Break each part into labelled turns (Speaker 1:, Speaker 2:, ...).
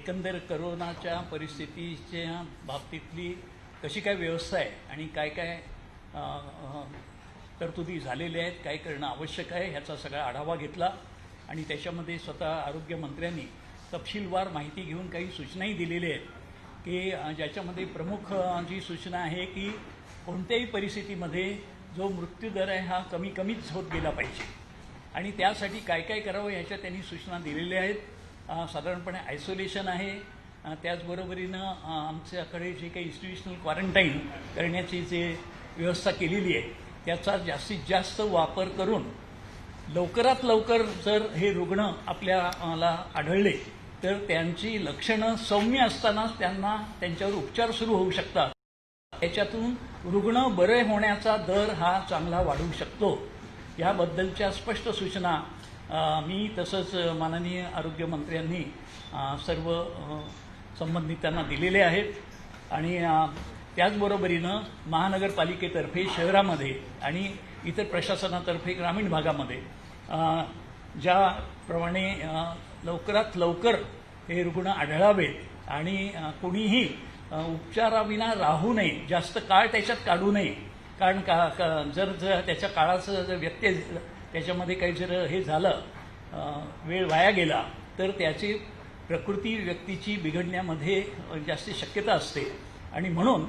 Speaker 1: एकंदर करोनाच्या परिस्थितीच्या बाबतीतली कशी काय व्यवस्था आहे आणि काय काय तरतुदी झालेल्या आहेत, काय करणं आवश्यक आहे ह्याचा सगळा आढावा घेतला आणि त्याच्यामध्ये स्वतः आरोग्यमंत्र्यांनी तपशीलवार माहिती घेऊन काही सूचनाही दिलेल्या आहेत की ज्याच्यामध्ये प्रमुख जी सूचना आहे की कोणत्याही परिस्थितीमध्ये जो मृत्यूदर आहे हा कमीच होत गेला पाहिजे आणि त्यासाठी काय काय करावं ह्याच्या त्यांनी सूचना दिलेल्या आहेत. साधारणपणे आयसोलेशन आहे, त्याचबरोबरीनं आमच्याकडे जे काही इन्स्टिट्यूशनल क्वारंटाईन करण्याची जे व्यवस्था केलेली आहे त्याचा जास्तीत जास्त वापर करून लवकरात लवकर जर हे रुग्ण आपल्याला आढळले तर त्यांची लक्षणं सौम्य असतानाच त्यांच्यावर उपचार सुरू होऊ शकतात. त्याच्यातून रुग्ण बरे होण्याचा दर हा चांगला वाढू शकतो. याबद्दलच्या स्पष्ट सूचना मी तसंच माननीय आरोग्यमंत्र्यांनी सर्व संबंधितांना दिलेले आहेत आणि त्याचबरोबरीनं महानगरपालिकेतर्फे शहरामध्ये आणि इतर प्रशासनातर्फे ग्रामीण भागामध्ये ज्याप्रमाणे लवकरात लवकर हे रुग्ण आढळावेत आणि कोणीही उपचाराविना राहू नये, जास्त काळ त्याच्यात काढू नये. कारण जर त्याच्या काळाचं जर व्यत्यय त्याच्यामध्ये काही जर हे झालं, वेळ वाया गेला तर त्याची प्रकृती व्यक्तीची बिघडण्यामध्ये जास्त शक्यता असते आणि म्हणून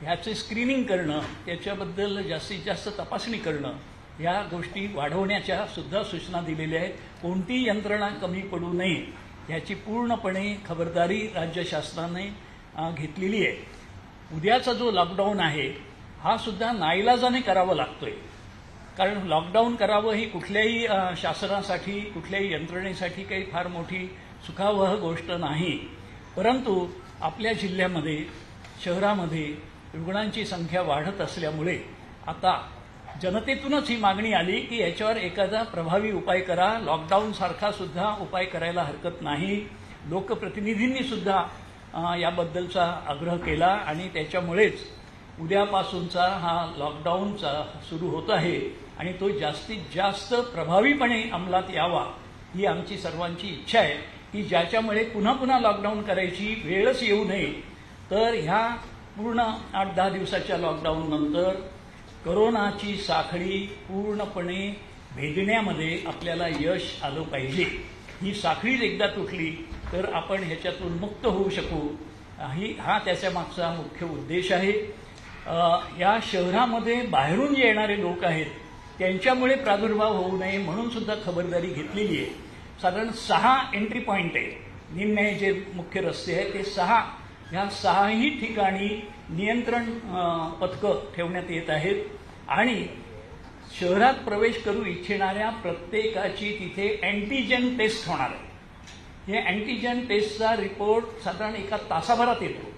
Speaker 1: ह्याचे स्क्रीनिंग करणं, त्याच्याबद्दल जास्तीत जास्त तपासणी करणं या गोष्टी वाढवण्याच्या सुद्धा सूचना दिलेल्या आहेत. कोणतीही यंत्रणा कमी पडू नये ह्याची पूर्णपणे खबरदारी राज्य शासनाने घेतलेली आहे. उद्याचा जो लॉकडाऊन आहे हा सुद्धा नाईलाजाने करावा लागतोय, कारण लॉकडाऊन करावं ही कुठल्याही शासनासाठी कुठल्याही यंत्रणेसाठी काही फार मोठी सुखावह गोष्ट नाही. परंतु आपल्या जिल्ह्यामध्ये शहरामध्ये रुग्णांची संख्या वाढत असल्यामुळे आता जनतेतूनच ही मागणी आली की याच्यावर एखादा प्रभावी उपाय करा. लॉकडाऊनसारखा सुद्धा उपाय करायला हरकत नाही. लोकप्रतिनिधींनी सुद्धा याबद्दलचा आग्रह केला आणि त्याच्यामुळेच उद्यापासूनचा हा लॉकडाऊनचा सुरू होत आहे आणि तो जास्तीत जास्त प्रभावीपणे अंमलात यावा ही आमची सर्वांची इच्छा आहे की ज्याच्यामुळे पुन्हा पुन्हा लॉकडाऊन करायची वेळच येऊ नये. तर ह्या पूर्ण 8-10 दिवसाच्या लॉकडाऊननंतर करोनाची साखळी पूर्णपणे भेदण्यामध्ये आपल्याला यश आलं पाहिजे. ही साखळीच एकदा तुटली तर आपण ह्याच्यातून मुक्त होऊ शकू, हा त्याच्या मागचा मुख्य उद्देश आहे. या शहरामध्ये बाहेरून जे येणारे लोक आहेत त्यांच्यामुळे प्रादुर्भाव होऊ नये म्हणून सुद्धा खबरदारी घेतलेली आहे. साधारण 6 एंट्री पॉईंट आहे. निम्मे जे मुख्य रस्ते आहेत ते 6, ह्या 6ही ठिकाणी नियंत्रण पथकं ठेवण्यात येत आहेत आणि शहरात प्रवेश करू इच्छिणाऱ्या प्रत्येकाची तिथे अँटीजेन टेस्ट होणार आहे. हे अँटीजेन टेस्टचा रिपोर्ट साधारण 1 तासाभरात येतो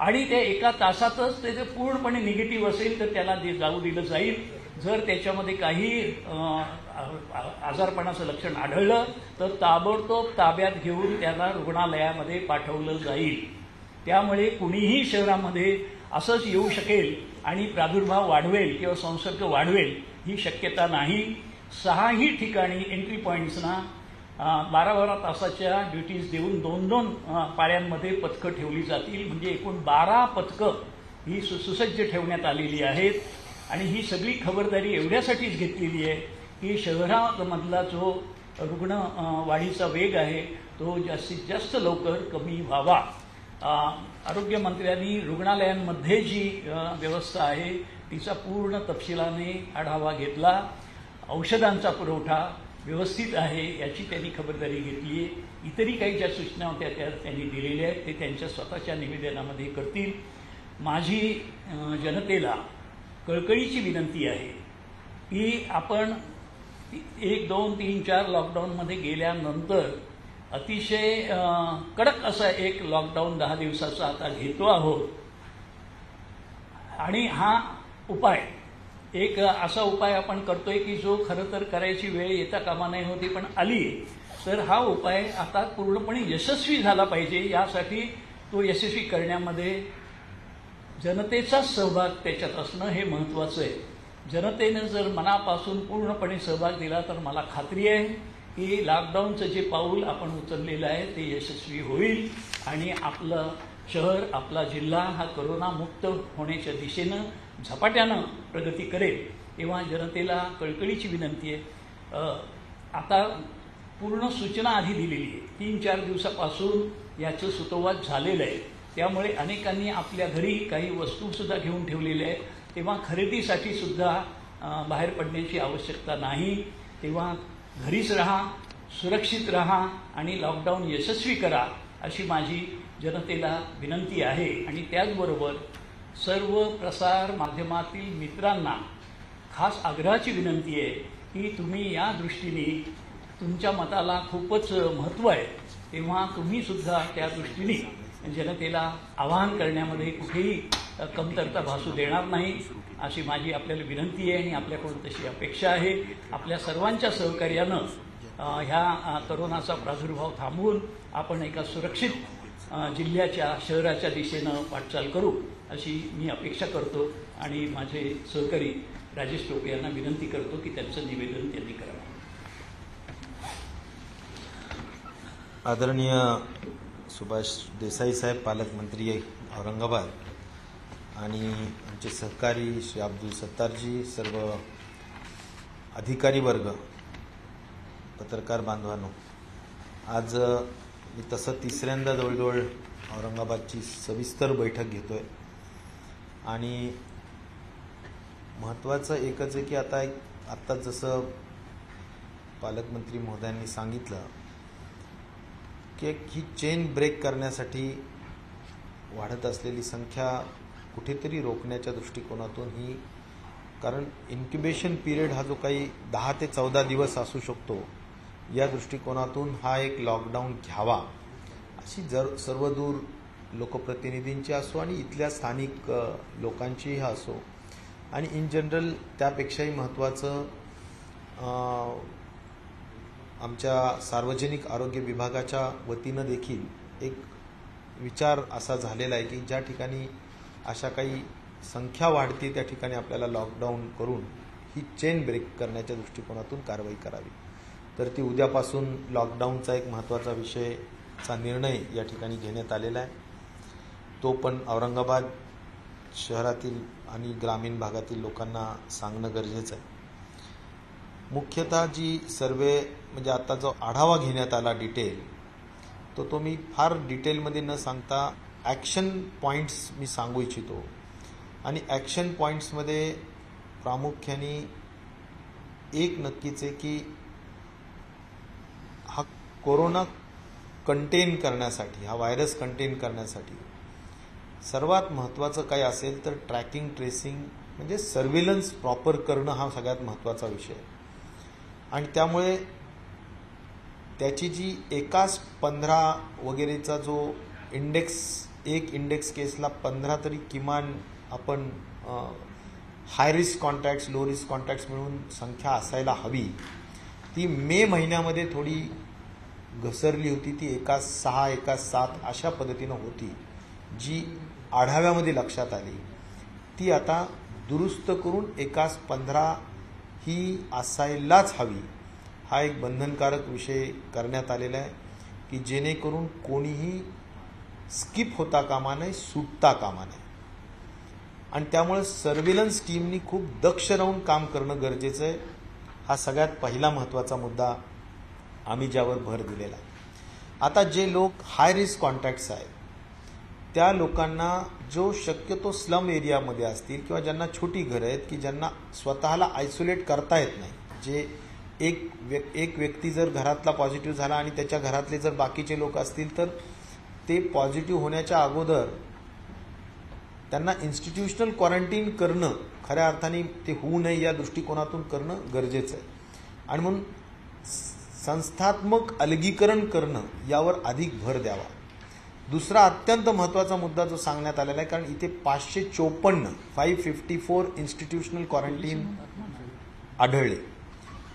Speaker 1: आणि त्या 1 तासातच ते जर पूर्णपणे निगेटिव्ह असेल तर त्याला जाऊ दिलं जाईल. जर त्याच्यामध्ये काही आजारपणाचं लक्षण आढळलं तर ताबडतोब ताब्यात घेऊन त्याला रुग्णालयामध्ये पाठवलं जाईल. त्यामुळे कुणीही शहरामध्ये असंच येऊ शकेल आणि प्रादुर्भाव वाढवेल किंवा संसर्ग वाढवेल ही शक्यता नाही. 6ही ठिकाणी एंट्री पॉईंट्सना 12-12 तासाच्या ड्युटीज देऊन 2-2 पाळ्यांमध्ये पथकं ठेवली जातील. म्हणजे एकूण 12 पथकं ही सुसज्ज ठेवण्यात आलेली आहेत आणि ही सगळी खबरदारी एवढ्यासाठीच घेतलेली आहे की शहरामधला जो रुग्ण वाढीचा वेग आहे तो जास्तीत जास्त लवकर कमी व्हावा. आरोग्यमंत्र्यांनी रुग्णालयांमध्ये जी व्यवस्था आहे तिचा पूर्ण तपशिलाने आढावा घेतला. औषधांचा पुरवठा व्यवस्थित आहे याची त्यांनी खबरदारी घेतली आहे. इतरही काही ज्या सूचना होत्या त्या त्यांनी दिलेल्या आहेत ते त्यांच्या स्वतःच्या निवेदनामध्ये करतील. माझी जनतेला कळकळीची विनंती आहे की आपण 1, 2, 3, 4 लॉकडाऊनमध्ये गेल्यानंतर अतिशय कडक असा एक लॉकडाऊन 10 दिवसाचा आता घेतो आहोत आणि हा उपाय एक असा उपाय आपण करतोय की जो खरं तर करायची वेळ येता कामा नाही होती पण आली. तर हा उपाय आता पूर्णपणे यशस्वी झाला पाहिजे. यासाठी तो यशस्वी करण्यामध्ये जनतेचा सहभाग त्याच्यात असणं हे महत्त्वाचं आहे. जनतेनं जर मनापासून पूर्णपणे सहभाग दिला तर मला खात्री आहे की लॉकडाऊनचं जे पाऊल आपण उचललेलं आहे ते यशस्वी होईल आणि आपलं शहर, आपला जिल्हा हा करोनामुक्त होण्याच्या दिशेनं झपाट्यानं प्रगती करेल. तेव्हा जनतेला कळकळीची विनंती आहे, आता पूर्ण सूचना आधी दिलेली आहे. 3-4 दिवसापासून याचं सुतोवाच झालेलं आहे. त्यामुळे अनेकांनी आपल्या घरी काही वस्तूसुद्धा घेऊन ठेवलेल्या आहेत. तेव्हा खरेदीसाठी सुद्धा बाहेर पडण्याची आवश्यकता नाही. तेव्हा घरीच राहा, सुरक्षित राहा आणि लॉकडाऊन यशस्वी करा अशी माझी जनतेला विनंती आहे. आणि त्याचबरोबर सर्व प्रसार माध्यमातील मित्रांना खास आग्रहाची विनंती आहे की तुम्ही या दृष्टीने तुमच्या मताला खूपच महत्त्व आहे. तेव्हा तुम्ही सुद्धा त्या दृष्टीने जनतेला आवाहन करण्यामध्ये कुठेही कमतरता भासू देणार नाही अशी माझी आपल्याला विनंती आहे आणि आपल्याकडून तशी अपेक्षा आहे. आपल्या सर्वांच्या सहकार्यानं ह्या करोनाचा प्रादुर्भाव थांबवून आपण एका सुरक्षित जिल्ह्याच्या, शहराच्या दिशेनं वाटचाल करू अशी मी अपेक्षा करतो आणि माझे सहकारी राजेश टोपे यांना विनंती करतो की त्यांचं निवेदन त्यांनी करावं.
Speaker 2: आदरणीय सुभाष देसाई साहेब, पालकमंत्री औरंगाबाद, आणि आमचे सहकारी श्री अब्दुल सत्तारजी, सर्व अधिकारी वर्ग, पत्रकार बांधवांनो, आज मी तसं तिसऱ्यांदा जवळजवळ औरंगाबादची सविस्तर बैठक घेतोय आणि महत्त्वाचं एकच आहे की आता जसं पालकमंत्री महोदयांनी सांगितलं की ही चेन ब्रेक करण्यासाठी वाढत असलेली संख्या कुठेतरी रोखण्याच्या दृष्टिकोनातून ही, कारण इन्क्युबेशन पिरियड हा जो काही 10 ते 14 दिवस असू शकतो, या दृष्टिकोनातून हा एक लॉकडाऊन घ्यावा अशी सर्वदूर लोकप्रतिनिधींची असो आणि इथल्या स्थानिक लोकांचीही असो, आणि इन जनरल त्यापेक्षाही महत्त्वाचं आमच्या सार्वजनिक आरोग्य विभागाच्या वतीनं देखील एक विचार असा झालेला आहे की ज्या ठिकाणी अशा काही संख्या वाढते त्या ठिकाणी आपल्याला लॉकडाऊन करून ही चेन ब्रेक करण्याच्या दृष्टिकोनातून कारवाई करावी. तर ती उद्यापासून लॉकडाऊनचा एक महत्त्वाचा विषयचा निर्णय या ठिकाणी घेण्यात आलेला आहे. तो पण औरंगाबाद शहरातील आणि ग्रामीण भागातील लोकांना सांगणं गरजेचं आहे. मुख्यतः जी सर्वे म्हणजे आता जो आढावा घेण्यात आला डिटेल, तो मी फार डिटेलमध्ये न सांगता ॲक्शन पॉईंट्स मी सांगू इच्छितो. आणि ॲक्शन पॉईंट्समध्ये प्रामुख्याने एक नक्कीच आहे की हा कोरोना कंटेन करण्यासाठी, हा व्हायरस कंटेन करण्यासाठी सर्वात महत्त्वाचं काय असेल तर ट्रॅकिंग, ट्रेसिंग म्हणजे सर्व्हेलन्स प्रॉपर करणं हा सगळ्यात महत्त्वाचा विषय आहे. आणि त्यामुळे त्याची जी एकाच 15 वगैरेचा जो इंडेक्स, एक इंडेक्स केसला 15 तरी किमान आपण high risk contacts, low risk contacts मिळून संख्या असायला हवी, ती मे महिन्यामध्ये थोडी घसरली होती. ती एकाच 6, एकाच 7 अशा पद्धतीनं होती, जी आढाव्यामध्ये लक्षात आली. ती आता दुरुस्त करून एकाच 15 ही असायलाच हवी हा एक बंधनकारक विषय करण्यात आलेला आहे की जेणेकरून कोणीही स्किप होता कामा नये, सुटता कामा नये. आणि त्यामुळे सर्व्हेलन्स टीमनी खूप दक्ष राहून काम करणं गरजेचं आहे. हा सगळ्यात पहिला महत्त्वाचा मुद्दा आम्ही ज्यावर भर दिलेला आहे. आता जे लोक हाय रिस्क कॉन्टॅक्ट्स आहेत त्या लोकांना, जो शक्यतो स्लम एरियामध्ये असतील किंवा ज्यांना छोटी घरं आहेत की ज्यांना स्वतःला आयसोलेट करता येत नाही, जे एक व्यक्ती जर घरातला पॉझिटिव्ह झाला आणि त्याच्या घरातले जर बाकीचे लोक असतील तर ते पॉझिटिव्ह होण्याच्या अगोदर त्यांना इन्स्टिट्यूशनल क्वारंटीन करणं, खऱ्या अर्थाने ते होऊ नये या दृष्टिकोनातून करणं गरजेचं आहे. आणि म्हणून संस्थात्मक अलगीकरण करणं यावर अधिक भर द्यावा. दुसरा अत्यंत महत्त्वाचा मुद्दा जो सांगण्यात आलेला आहे, कारण इथे 554 इन्स्टिट्यूशनल क्वारंटीन आढळले.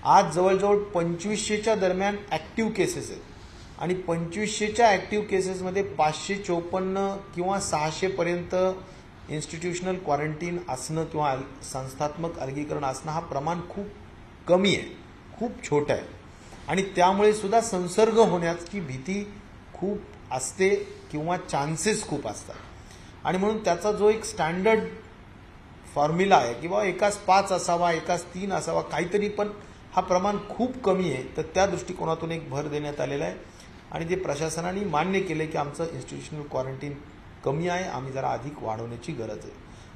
Speaker 2: आज जवळजवळ 2500च्या दरम्यान ॲक्टिव्ह केसेस आहेत आणि 2500च्या ॲक्टिव्ह केसेसमध्ये 554 किंवा 600पर्यंत इन्स्टिट्यूशनल क्वारंटीन असणं किंवा संस्थात्मक अलगीकरण असणं हा प्रमाण खूप कमी आहे, खूप छोटं आहे. आणि त्यामुळे सुद्धा संसर्ग होण्याची भीती खूप असते किंवा चान्सेस खूप असतात आणि म्हणून त्याचा जो एक स्टँडर्ड फॉर्म्युला आहे की बाबा एकाच 5 असावा, एकाच 3 असावा, काहीतरी, पण हा प्रमाण खूप कमी आहे. तर त्या दृष्टिकोनातून एक भर देण्यात आलेला आहे आणि जे प्रशासनाने मान्य केले की आमचं इन्स्टिट्यूशनल क्वारंटीन कमी आहे, आम्ही जरा अधिक वाढवण्याची गरज आहे.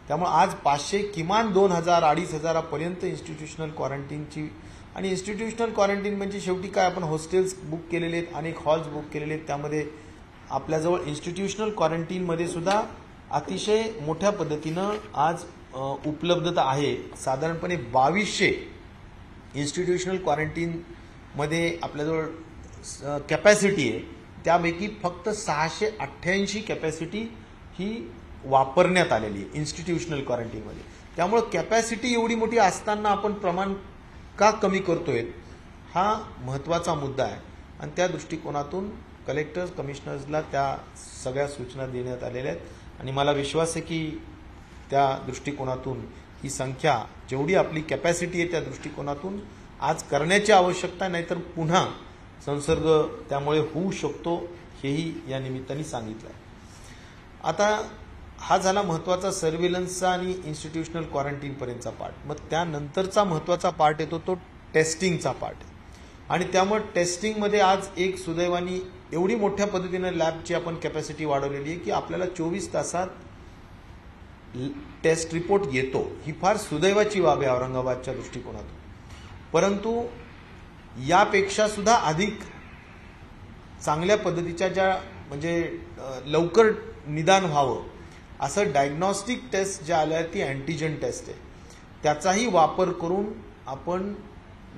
Speaker 2: त्यामुळे आज 500 किमान 2000 2500 इन्स्टिट्यूशनल क्वारंटीनची. आणि इन्स्टिट्यूशनल क्वारंटीन म्हणजे शेवटी काय, आपण हॉस्टेल्स बुक केलेले आहेत, अनेक हॉल्स बुक केलेले आहेत. त्यामध्ये आपल्याजवळ इन्स्टिट्यूशनल क्वारंटीनमध्ये सुद्धा अतिशय मोठ्या पद्धतीनं आज उपलब्धता आहे. साधारणपणे 2200 इन्स्टिट्यूशनल क्वारंटीनमध्ये आपल्याजवळ कॅपॅसिटी आहे. त्यापैकी फक्त 688 कॅपॅसिटी ही वापरण्यात आलेली आहे इन्स्टिट्यूशनल क्वारंटीनमध्ये. त्यामुळं कॅपॅसिटी एवढी मोठी असताना आपण प्रमाण का कमी करतोय, हा महत्त्वाचा मुद्दा आहे. आणि त्या दृष्टिकोनातून कलेक्टर्स, कमिशनर्सला त्या सगळ्या सूचना देण्यात आलेल्या आहेत आणि मला विश्वास आहे की त्या दृष्टिकोनातून ही संख्या, जेवढी आपली कॅपॅसिटी आहे त्या दृष्टिकोनातून आज करण्याची आवश्यकता, नाहीतर पुन्हा संसर्ग त्यामुळे होऊ शकतो, हेही या निमित्ताने सांगितलं आहे. आता हा झाला महत्त्वाचा सर्व्हिलन्सचा आणि इन्स्टिट्यूशनल क्वारंटीनपर्यंतचा पार्ट. मग त्यानंतरचा महत्त्वाचा पार्ट येतो तो टेस्टिंगचा पार्ट. आणि त्यामुळे टेस्टिंगमध्ये आज एक सुदैवानी एवढी मोठ्या पद्धतीनं लॅबची आपण कॅपॅसिटी वाढवलेली आहे की आपल्याला 24 तासात टेस्ट रिपोर्ट येतो. ही फार सुदैवाची बाब आहे औरंगाबादच्या दृष्टिकोनातून. परंतु यापेक्षा सुद्धा अधिक चांगल्या पद्धतीच्या ज्या म्हणजे लवकर निदान व्हावं असं डायग्नॉस्टिक टेस्ट ज्या आल्या आहेत ती अँटीजन टेस्ट आहे. त्याचाही वापर करून आपण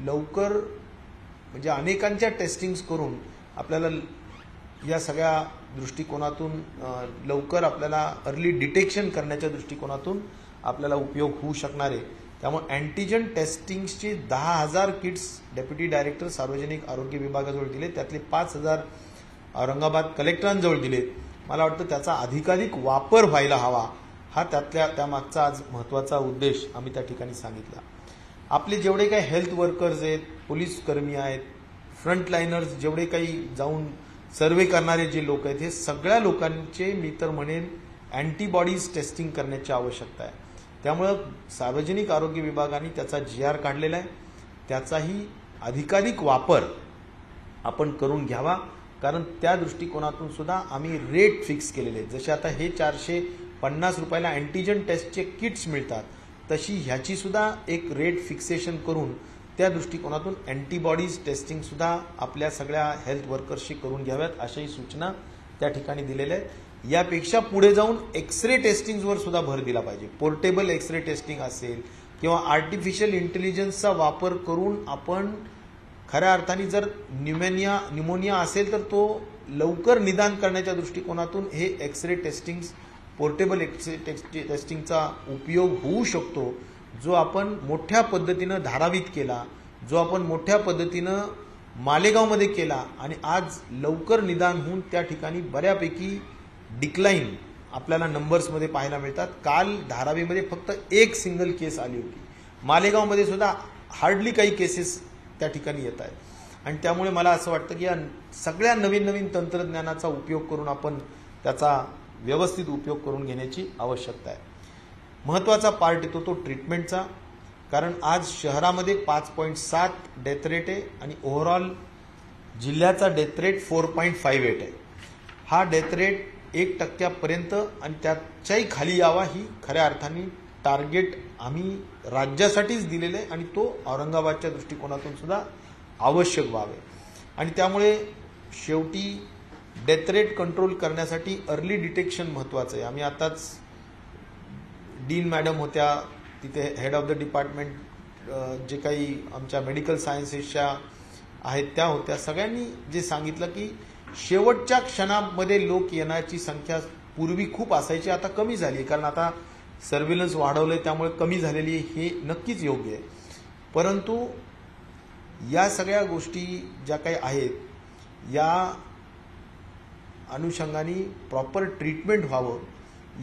Speaker 2: लवकर म्हणजे अनेकांच्या टेस्टिंग्स करून आपल्याला या सगळ्या दृष्टिकोनातून लवकर आपल्याला अर्ली डिटेक्शन करण्याच्या दृष्टिकोनातून आपल्याला उपयोग होऊ शकणार आहे. त्यामुळे अँटीजन टेस्टिंगची 10,000 किट्स डेप्युटी डायरेक्टर सार्वजनिक आरोग्य विभागाजवळ दिले, त्यातले 5,000 औरंगाबाद कलेक्टरांजवळ दिलेत. मला वाटतं त्याचा अधिकाधिक वापर व्हायला हवा, हा त्यामागचा आज महत्त्वाचा उद्देश आम्ही त्या ठिकाणी सांगितला. आपले जेवढे काही हेल्थ वर्कर्स आहेत, पोलीस कर्मी आहेत, फ्रंटलाइनर्स, जेवढे काही जाऊन सर्वे करणारे जे लोक आहेत, हे सगळ्या लोकांचे मी तर म्हणेन अँटीबॉडीज टेस्टिंग करण्याची आवश्यकता आहे. त्यामुळं सार्वजनिक आरोग्य विभागाने त्याचा GR काढलेला आहे. त्याचाही अधिकाधिक वापर आपण करून घ्यावा, कारण त्या दृष्टिकोनातून सुद्धा आम्ही रेट फिक्स केलेले आहेत. जसे आता हे 450 रुपयाला अँटीजन टेस्टचे किट्स मिळतात, तशी ह्याची सुद्धा एक रेट फिक्सेशन करून त्या दृष्टिकोनातून अँटीबॉडीज टेस्टिंग सुद्धा आपल्या सगळ्या हेल्थ वर्कर्सशी करून घ्याव्यात, अशाही सूचना त्या ठिकाणी दिलेल्या आहेत. यापेक्षा पुढे जाऊन एक्सरे टेस्टिंगवर सुद्धा भर दिला पाहिजे. पोर्टेबल एक्सरे टेस्टिंग असेल किंवा आर्टिफिशियल इंटेलिजन्सचा वापर करून आपण खऱ्या अर्थाने जर न्यूमोनिया असेल तर तो लवकर निदान करण्याच्या दृष्टिकोनातून हे एक्सरे टेस्टिंग, पोर्टेबल एक्सरे टेस्टिंगचा उपयोग होऊ शकतो, जो आपण मोठ्या पद्धतीनं धारावीत केला, जो आपण मोठ्या पद्धतीनं मालेगावमध्ये केला आणि आज लवकर निदान होऊन त्या ठिकाणी बऱ्यापैकी डिक्लाइन आपल्याला नंबर्समध्ये पाहायला मिळतात. काल धारावीमध्ये फक्त एक सिंगल केस आली होती. मालेगावमध्ये सुद्धा हार्डली काही केसेस त्या ठिकाणी येत आहेत. आणि त्यामुळे मला असं वाटतं की या सगळ्या नवीन नवीन तंत्रज्ञानाचा उपयोग करून आपण त्याचा व्यवस्थित उपयोग करून घेण्याची आवश्यकता आहे. महत्त्वाचा पार्ट येतो तो ट्रीटमेंटचा, कारण आज शहरामध्ये 5.7 डेथ रेट आहे आणि ओव्हरऑल जिल्ह्याचा डेथ रेट 4.58 आहे. हा डेथ रेट 1% आणि त्याच्याही खाली यावा ही खऱ्या अर्थाने टार्गेट आम्ही राज्यासाठीच दिलेलं आहे आणि तो औरंगाबादच्या दृष्टिकोनातून सुद्धा आवश्यक व्हावे. आणि त्यामुळे शेवटी डेथ रेट कंट्रोल करण्यासाठी अर्ली डिटेक्शन महत्त्वाचं आहे. आम्ही आताच डीन मॅडम होत्या तिथे, हेड ऑफ द डिपार्टमेंट जे काही आमच्या मेडिकल सायन्सेसच्या आहेत त्या होत्या. सगळ्यांनी जे सांगितलं की शेवटच्या क्षणामध्ये लोक येण्याची संख्या पूर्वी खूप असायची, आता कमी झाली, कारण आता सर्व्हिलन्स वाढवलंय त्यामुळे कमी झालेली आहे, हे नक्कीच योग्य आहे. परंतु या सगळ्या गोष्टी ज्या काही आहेत या अनुषंगाने प्रॉपर ट्रीटमेंट व्हावं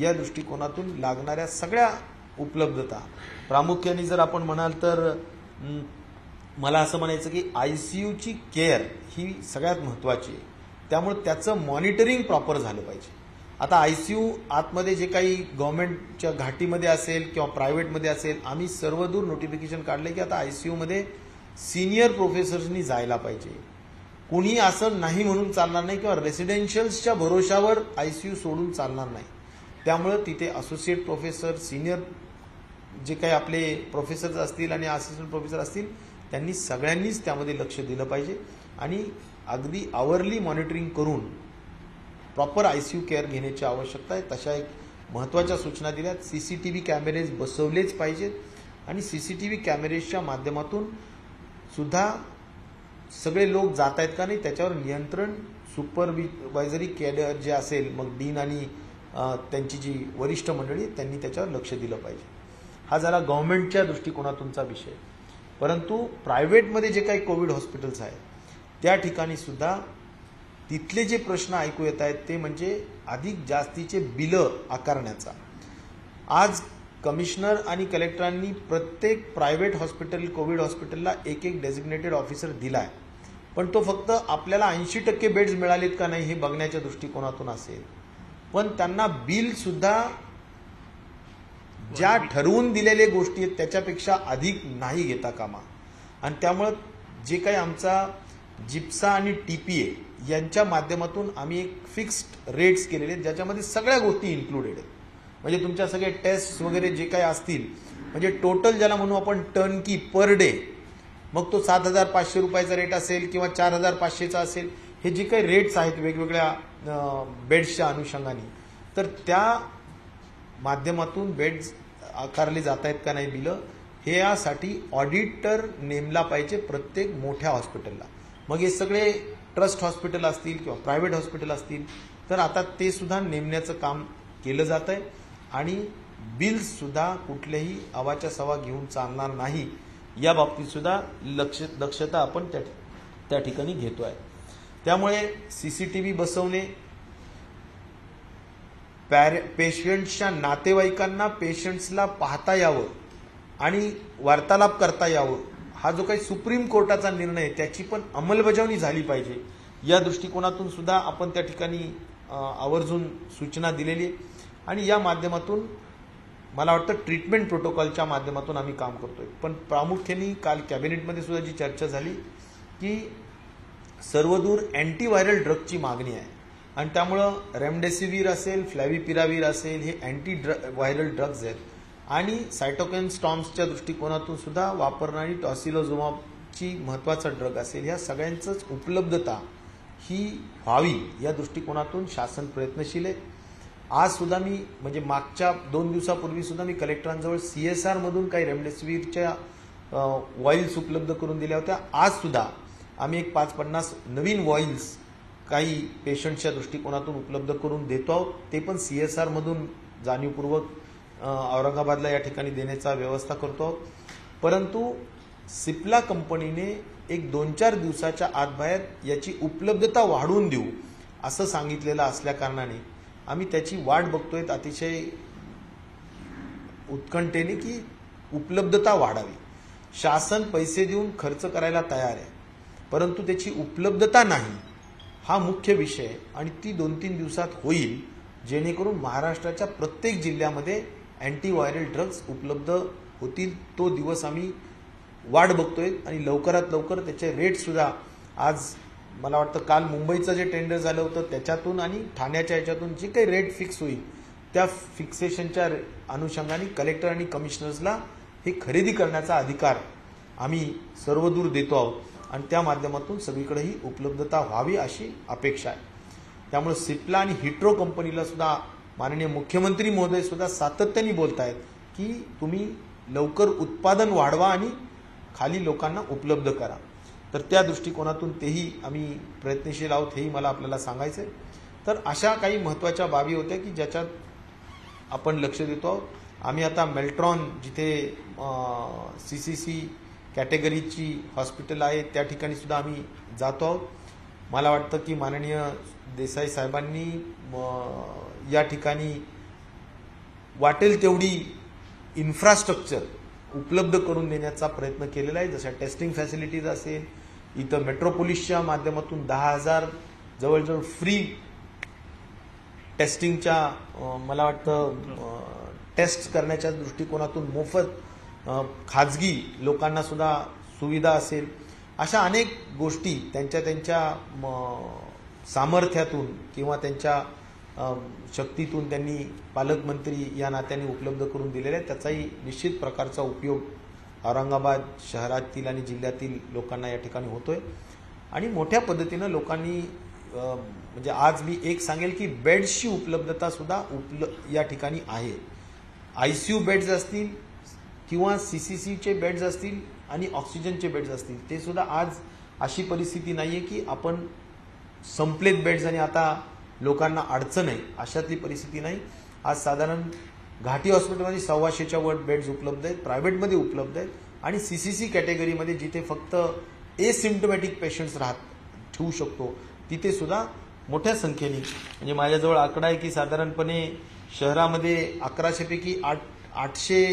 Speaker 2: या दृष्टिकोनातून लागणाऱ्या सगळ्या उपलब्धता, प्रामुख्याने जर आपण म्हणाल तर मला असं म्हणायचं की आयसीयूची केअर ही सगळ्यात महत्त्वाची आहे. त्यामुळे त्याचं मॉनिटरिंग प्रॉपर झालं पाहिजे. आता आयसीयू आतमध्ये जे काही गव्हर्नमेंटच्या घाटीमध्ये असेल किंवा प्रायव्हेटमध्ये असेल, आम्ही सर्वदूर नोटिफिकेशन काढले की आता आयसीयूमध्ये सिनियर प्रोफेसर्सनी जायला पाहिजे. कुणी असं नाही म्हणून चालणार नाही किंवा रेसिडेन्शियल्सच्या भरोशावर आयसीयू सोडून चालणार नाही. त्यामुळं तिथे असोसिएट प्रोफेसर, सिनियर जे काही आपले प्रोफेसर्स असतील आणि असिस्टंट प्रोफेसर असतील, त्यांनी सगळ्यांनीच त्यामध्ये लक्ष दिलं पाहिजे आणि अगदी आवरली मॉनिटरिंग करून प्रॉपर आयसीयू केअर घेण्याची आवश्यकता आहे. तशा एक महत्त्वाच्या सूचना दिल्यात. सीसीटीव्ही कॅमेरेज बसवलेच पाहिजेत आणि सीसीटीव्ही कॅमेरेजच्या माध्यमातून सुद्धा सगळे लोक जात आहेत का नाही त्याच्यावर नियंत्रण सुपरवायझरी कॅडर जे असेल, मग डीन आणि त्यांची जी वरिष्ठ मंडळी त्यांनी त्याच्यावर लक्ष दिलं पाहिजे. हा झाला गव्हर्नमेंटच्या दृष्टिकोनातूनचा विषय. परंतु प्रायव्हेटमध्ये जे काही कोविड हॉस्पिटल्स आहेत त्या ठिकाणी सुद्धा तिथले जे प्रश्न ऐकू येत आहेत ते म्हणजे अधिक जास्तीचे बिलं आकारण्याचा. आज कमिशनर आणि कलेक्टरांनी प्रत्येक प्रायव्हेट हॉस्पिटल, कोविड हॉस्पिटलला एक एक डेझिग्नेटेड ऑफिसर दिला आहे. पण तो फक्त आपल्याला 80% बेड्स मिळालेत का नाही हे बघण्याच्या दृष्टिकोनातून असेल. पण त्यांना बिल सुद्धा ज्या ठरवून दिलेल्या गोष्टी आहेत त्याच्यापेक्षा अधिक नाही घेता कामा. आणि त्यामुळं जे काही आमचा जिप्सा आणि टीपीए यांच्या माध्यमातून आम्ही एक फिक्स्ड रेट्स केलेले आहेत ज्याच्यामध्ये सगळ्या गोष्टी इन्क्लुडेड आहेत. म्हणजे तुमच्या सगळे टेस्ट वगैरे जे काही असतील, म्हणजे टोटल ज्याला म्हणू आपण टर्नकी पर डे, मग तो 7,500 रुपयाचा रेट असेल किंवा 4,500चा असेल, हे जे काही रेट्स आहेत वेगवेगळ्या बेड्सच्या अनुषंगाने, तर त्या माध्यमातून बेड्स आकारले जात आहेत का नाही बिलं, हे यासाठी ऑडिटर नेमला पाहिजे प्रत्येक मोठ्या हॉस्पिटलला. मग हे सगळे ट्रस्ट हॉस्पिटल असतील किंवा प्रायव्हेट हॉस्पिटल असतील तर आता ते सुद्धा नेमण्याचं काम केलं जात आहे आणि बिल्स सुद्धा कुठल्याही अवाच्या सवा घेऊन चालणार नाही या बाबतीत सुद्धा दक्षता आपण त्या ठिकाणी घेतोय. त्यामुळे सीसीटीव्ही बसवणे, पेशंट्सच्या नातेवाईकांना पेशंट्सला पाहता यावं आणि वार्तालाप करता यावं, हा जो काही सुप्रीम कोर्टाचा निर्णय आहे त्याची पण अंमलबजावणी झाली पाहिजे या दृष्टिकोनातून सुद्धा आपण त्या ठिकाणी आवर्जून सूचना दिलेली आहे. आणि या माध्यमातून मला वाटतं ट्रीटमेंट प्रोटोकॉलच्या माध्यमातून आम्ही काम करतोय. पण प्रामुख्याने काल कॅबिनेटमध्ये सुद्धा जी चर्चा झाली की सर्वदूर अँटीव्हायरल ड्रगची मागणी आहे आणि त्यामुळं रेमडेसिवीर असेल, फ्लॅव्हिपिरावीर असेल, हे व्हायरल ड्रग्ज आहेत आणि सायटोकाईन स्टॉर्म्सच्या दृष्टिकोनातून सुद्धा वापरणारी टॉसिलोझुमाबची महत्त्वाचा ड्रग असेल, ह्या सगळ्यांचंच उपलब्धता ही व्हावी या दृष्टिकोनातून शासन प्रयत्नशील आहे. आज सुद्धा मी म्हणजे मागच्या 2 दिवसापूर्वी सुद्धा मी कलेक्टरांजवळ CSR मधून काही रेमडेसिवीरच्या वॉइल्स उपलब्ध करून दिल्या होत्या. आज सुद्धा आम्ही एक 550 नवीन वॉइल्स काही पेशंटच्या दृष्टिकोनातून उपलब्ध करून देतो आहोत. ते पण CSR मधून जाणीवपूर्वक औरंगाबादला या ठिकाणी देण्याचा व्यवस्था करतो आहोत. परंतु सिप्ला कंपनीने एक 2-4 दिवसाच्या आत बाहेर याची उपलब्धता वाढवून देऊ असं सांगितलेलं असल्या कारणाने आम्ही त्याची वाट बघतोय अतिशय उत्कंठेने की उपलब्धता वाढावी. शासन पैसे देऊन खर्च करायला तयार आहे, परंतु त्याची उपलब्धता नाही हा मुख्य विषय आहे आणि ती 2-3 दिवसात होईल, जेणेकरून महाराष्ट्राच्या प्रत्येक जिल्ह्यामध्ये अँटीव्हायरल ड्रग्ज उपलब्ध होतील. तो दिवस आम्ही वाट बघतोय आणि लवकरात लवकर त्याचे रेट सुद्धा आज मला वाटतं काल मुंबईचं जे टेंडर झालं होतं त्याच्यातून आणि ठाण्याच्या याच्यातून जे काही रेट फिक्स होईल त्या फिक्सेशनच्या अनुषंगाने कलेक्टर आणि कमिशनर्सला हे खरेदी करण्याचा अधिकार आम्ही सर्वदूर देतो आहोत आणि त्या माध्यमातून सगळीकडे ही उपलब्धता व्हावी अशी अपेक्षा आहे. त्यामुळे सिप्ला आणि हिट्रो कंपनीला सुद्धा माननीय मुख्यमंत्री महोदय सुद्धा सातत्याने बोलत आहेत की तुम्ही लवकर उत्पादन वाढवा आणि खाली लोकांना उपलब्ध करा. तर त्या दृष्टिकोनातून तेही आम्ही प्रयत्नशील आहोत हेही मला आपल्याला सांगायचं आहे. तर अशा काही महत्त्वाच्या बाबी होत्या की ज्याच्यात आपण लक्ष देतो आहोत. आम्ही आता मेल्ट्रॉन जिथे CCC कॅटेगरीची हॉस्पिटल आहे त्या ठिकाणी सुद्धा आम्ही जातो आहोत. मला वाटतं की माननीय देसाई साहेबांनी या ठिकाणी वाटेल तेवढी इन्फ्रास्ट्रक्चर उपलब्ध करून देण्याचा प्रयत्न केलेला आहे. जशा टेस्टिंग फॅसिलिटीज असेल, इथं मेट्रोपोलिसच्या माध्यमातून 10,000 जवळजवळ फ्री टेस्टिंगच्या मला वाटतं टेस्ट करण्याच्या दृष्टिकोनातून मोफत खाजगी लोकांना सुद्धा सुविधा असेल, अशा अनेक गोष्टी त्यांच्या सामर्थ्यातून किंवा त्यांच्या शक्तीतून त्यांनी पालकमंत्री या नात्याने उपलब्ध करून दिलेल्या आहेत. त्याचाही निश्चित प्रकारचा उपयोग औरंगाबाद शहरातील आणि जिल्ह्यातील लोकांना या ठिकाणी होतोय आणि मोठ्या पद्धतीनं लोकांनी म्हणजे आज मी एक सांगेल की बेड्सची उपलब्धता सुद्धा या ठिकाणी आहे. आयसीयू बेड्स असतील किंवा सीसीसीचे बेड्स असतील आणि ऑक्सिजनचे बेड्स असतील, ते सुद्धा आज अशी परिस्थिती नाहीये की आपण संपलेत बेड्स आणि आता लोकांना अडचण आहे, अशातली परिस्थिती नाही. आज साधारण घाटी हॉस्पिटलमध्ये 1,200च्या वर बेड्स उपलब्ध आहेत, प्रायव्हेटमध्ये उपलब्ध आहेत आणि सीसीसी कॅटेगरीमध्ये जिथे फक्त एसिम्प्टोमॅटिक पेशंट्स ठेवू शकतो तिथे सुद्धा मोठ्या संख्येने, म्हणजे माझ्याजवळ आकडा आहे की साधारणपणे शहरामध्ये 1100 पैकी 800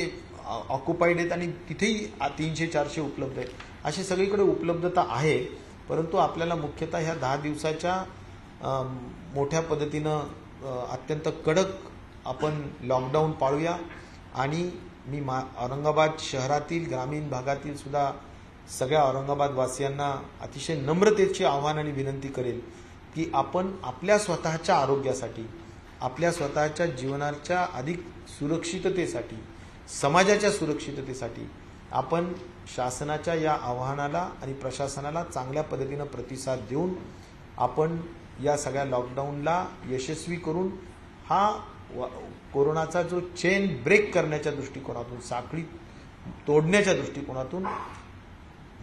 Speaker 2: ऑक्युपाईड आहेत आणि तिथेही 300-400 उपलब्ध आहेत. अशी सगळीकडे उपलब्धता आहे. परंतु आपल्याला मुख्यतः ह्या 10 दिवसाच्या मोठ्या पद्धतीनं अत्यंत कडक आपण लॉकडाऊन पाळूया आणि मी औरंगाबाद शहरातील ग्रामीण भागातील सुद्धा सगळ्या औरंगाबाद वासियांना अतिशय नम्रतेची आव्हान आणि विनंती करेल की आपण आपल्या स्वतःच्या आरोग्यासाठी, आपल्या स्वतःच्या जीवनाच्या अधिक सुरक्षिततेसाठी, समाजाच्या सुरक्षिततेसाठी आपण शासनाच्या या आव्हानाला आणि प्रशासनाला चांगल्या पद्धतीनं प्रतिसाद देऊन आपण या सगळ्या लॉकडाऊनला यशस्वी करून हा कोरोनाचा जो चेन ब्रेक करण्याच्या दृष्टिकोनातून, साखळी तोडण्याच्या दृष्टिकोनातून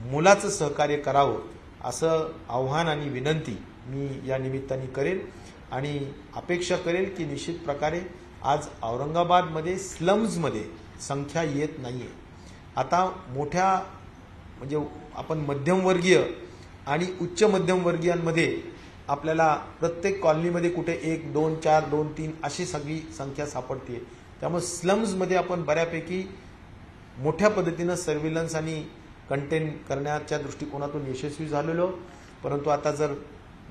Speaker 2: मुलाचं सहकार्य करावं असं आव्हान आणि विनंती मी या निमित्ताने करेल आणि अपेक्षा करेल की निश्चित प्रकारे आज औरंगाबादमध्ये स्लम्समध्ये संख्या येत नाहीये. आता मोठ्या म्हणजे आपण मध्यमवर्गीय आणि उच्च मध्यमवर्गीयांमध्ये आपल्याला प्रत्येक कॉलनीमध्ये कुठे 1, 2, 4, 2, 3 अशी सगळी संख्या सापडते. त्यामुळे स्लम्समध्ये आपण बऱ्यापैकी मोठ्या पद्धतीनं सर्व्हिलन्स आणि कंटेन करण्याच्या दृष्टिकोनातून यशस्वी झालेलो. परंतु आता जर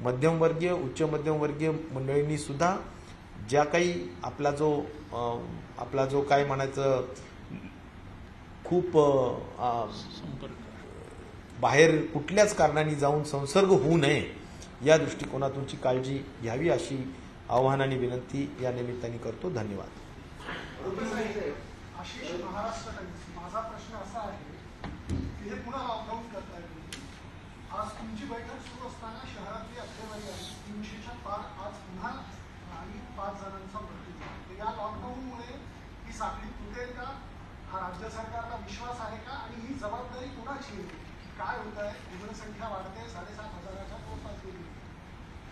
Speaker 2: मध्यमवर्गीय, उच्च मध्यमवर्गीय मंडळींनी सुद्धा ज्या काही आपला जो काय म्हणायचं खूप बाहेर कुठल्याच कारणाने जाऊन संसर्ग होऊ नये या दृष्टिकोनातूनची काळजी घ्यावी अशी आव्हान आणि विनंती या निमित्ताने करतो. धन्यवाद.
Speaker 3: आशिष महाराष्ट्र टाइम्स, माझा प्रश्न असा आहे की हे पुन्हा लॉकडाऊन करताय तुम्ही. आज तुमची बैठक सुरू असताना शहरातली आकडेवारी आहे 300च्या पार आज पुन्हा आणि 5 जणांचा मृत्यू झाला. तर या लॉकडाऊनमुळे ही साखळी तुटेल का? हा राज्य सरकारला विश्वास आहे का? आणि ही जबाबदारी कुणाची आहे? काय होत आहे? रुग्णसंख्या वाढते, 7,500च्या जवळपास गेली.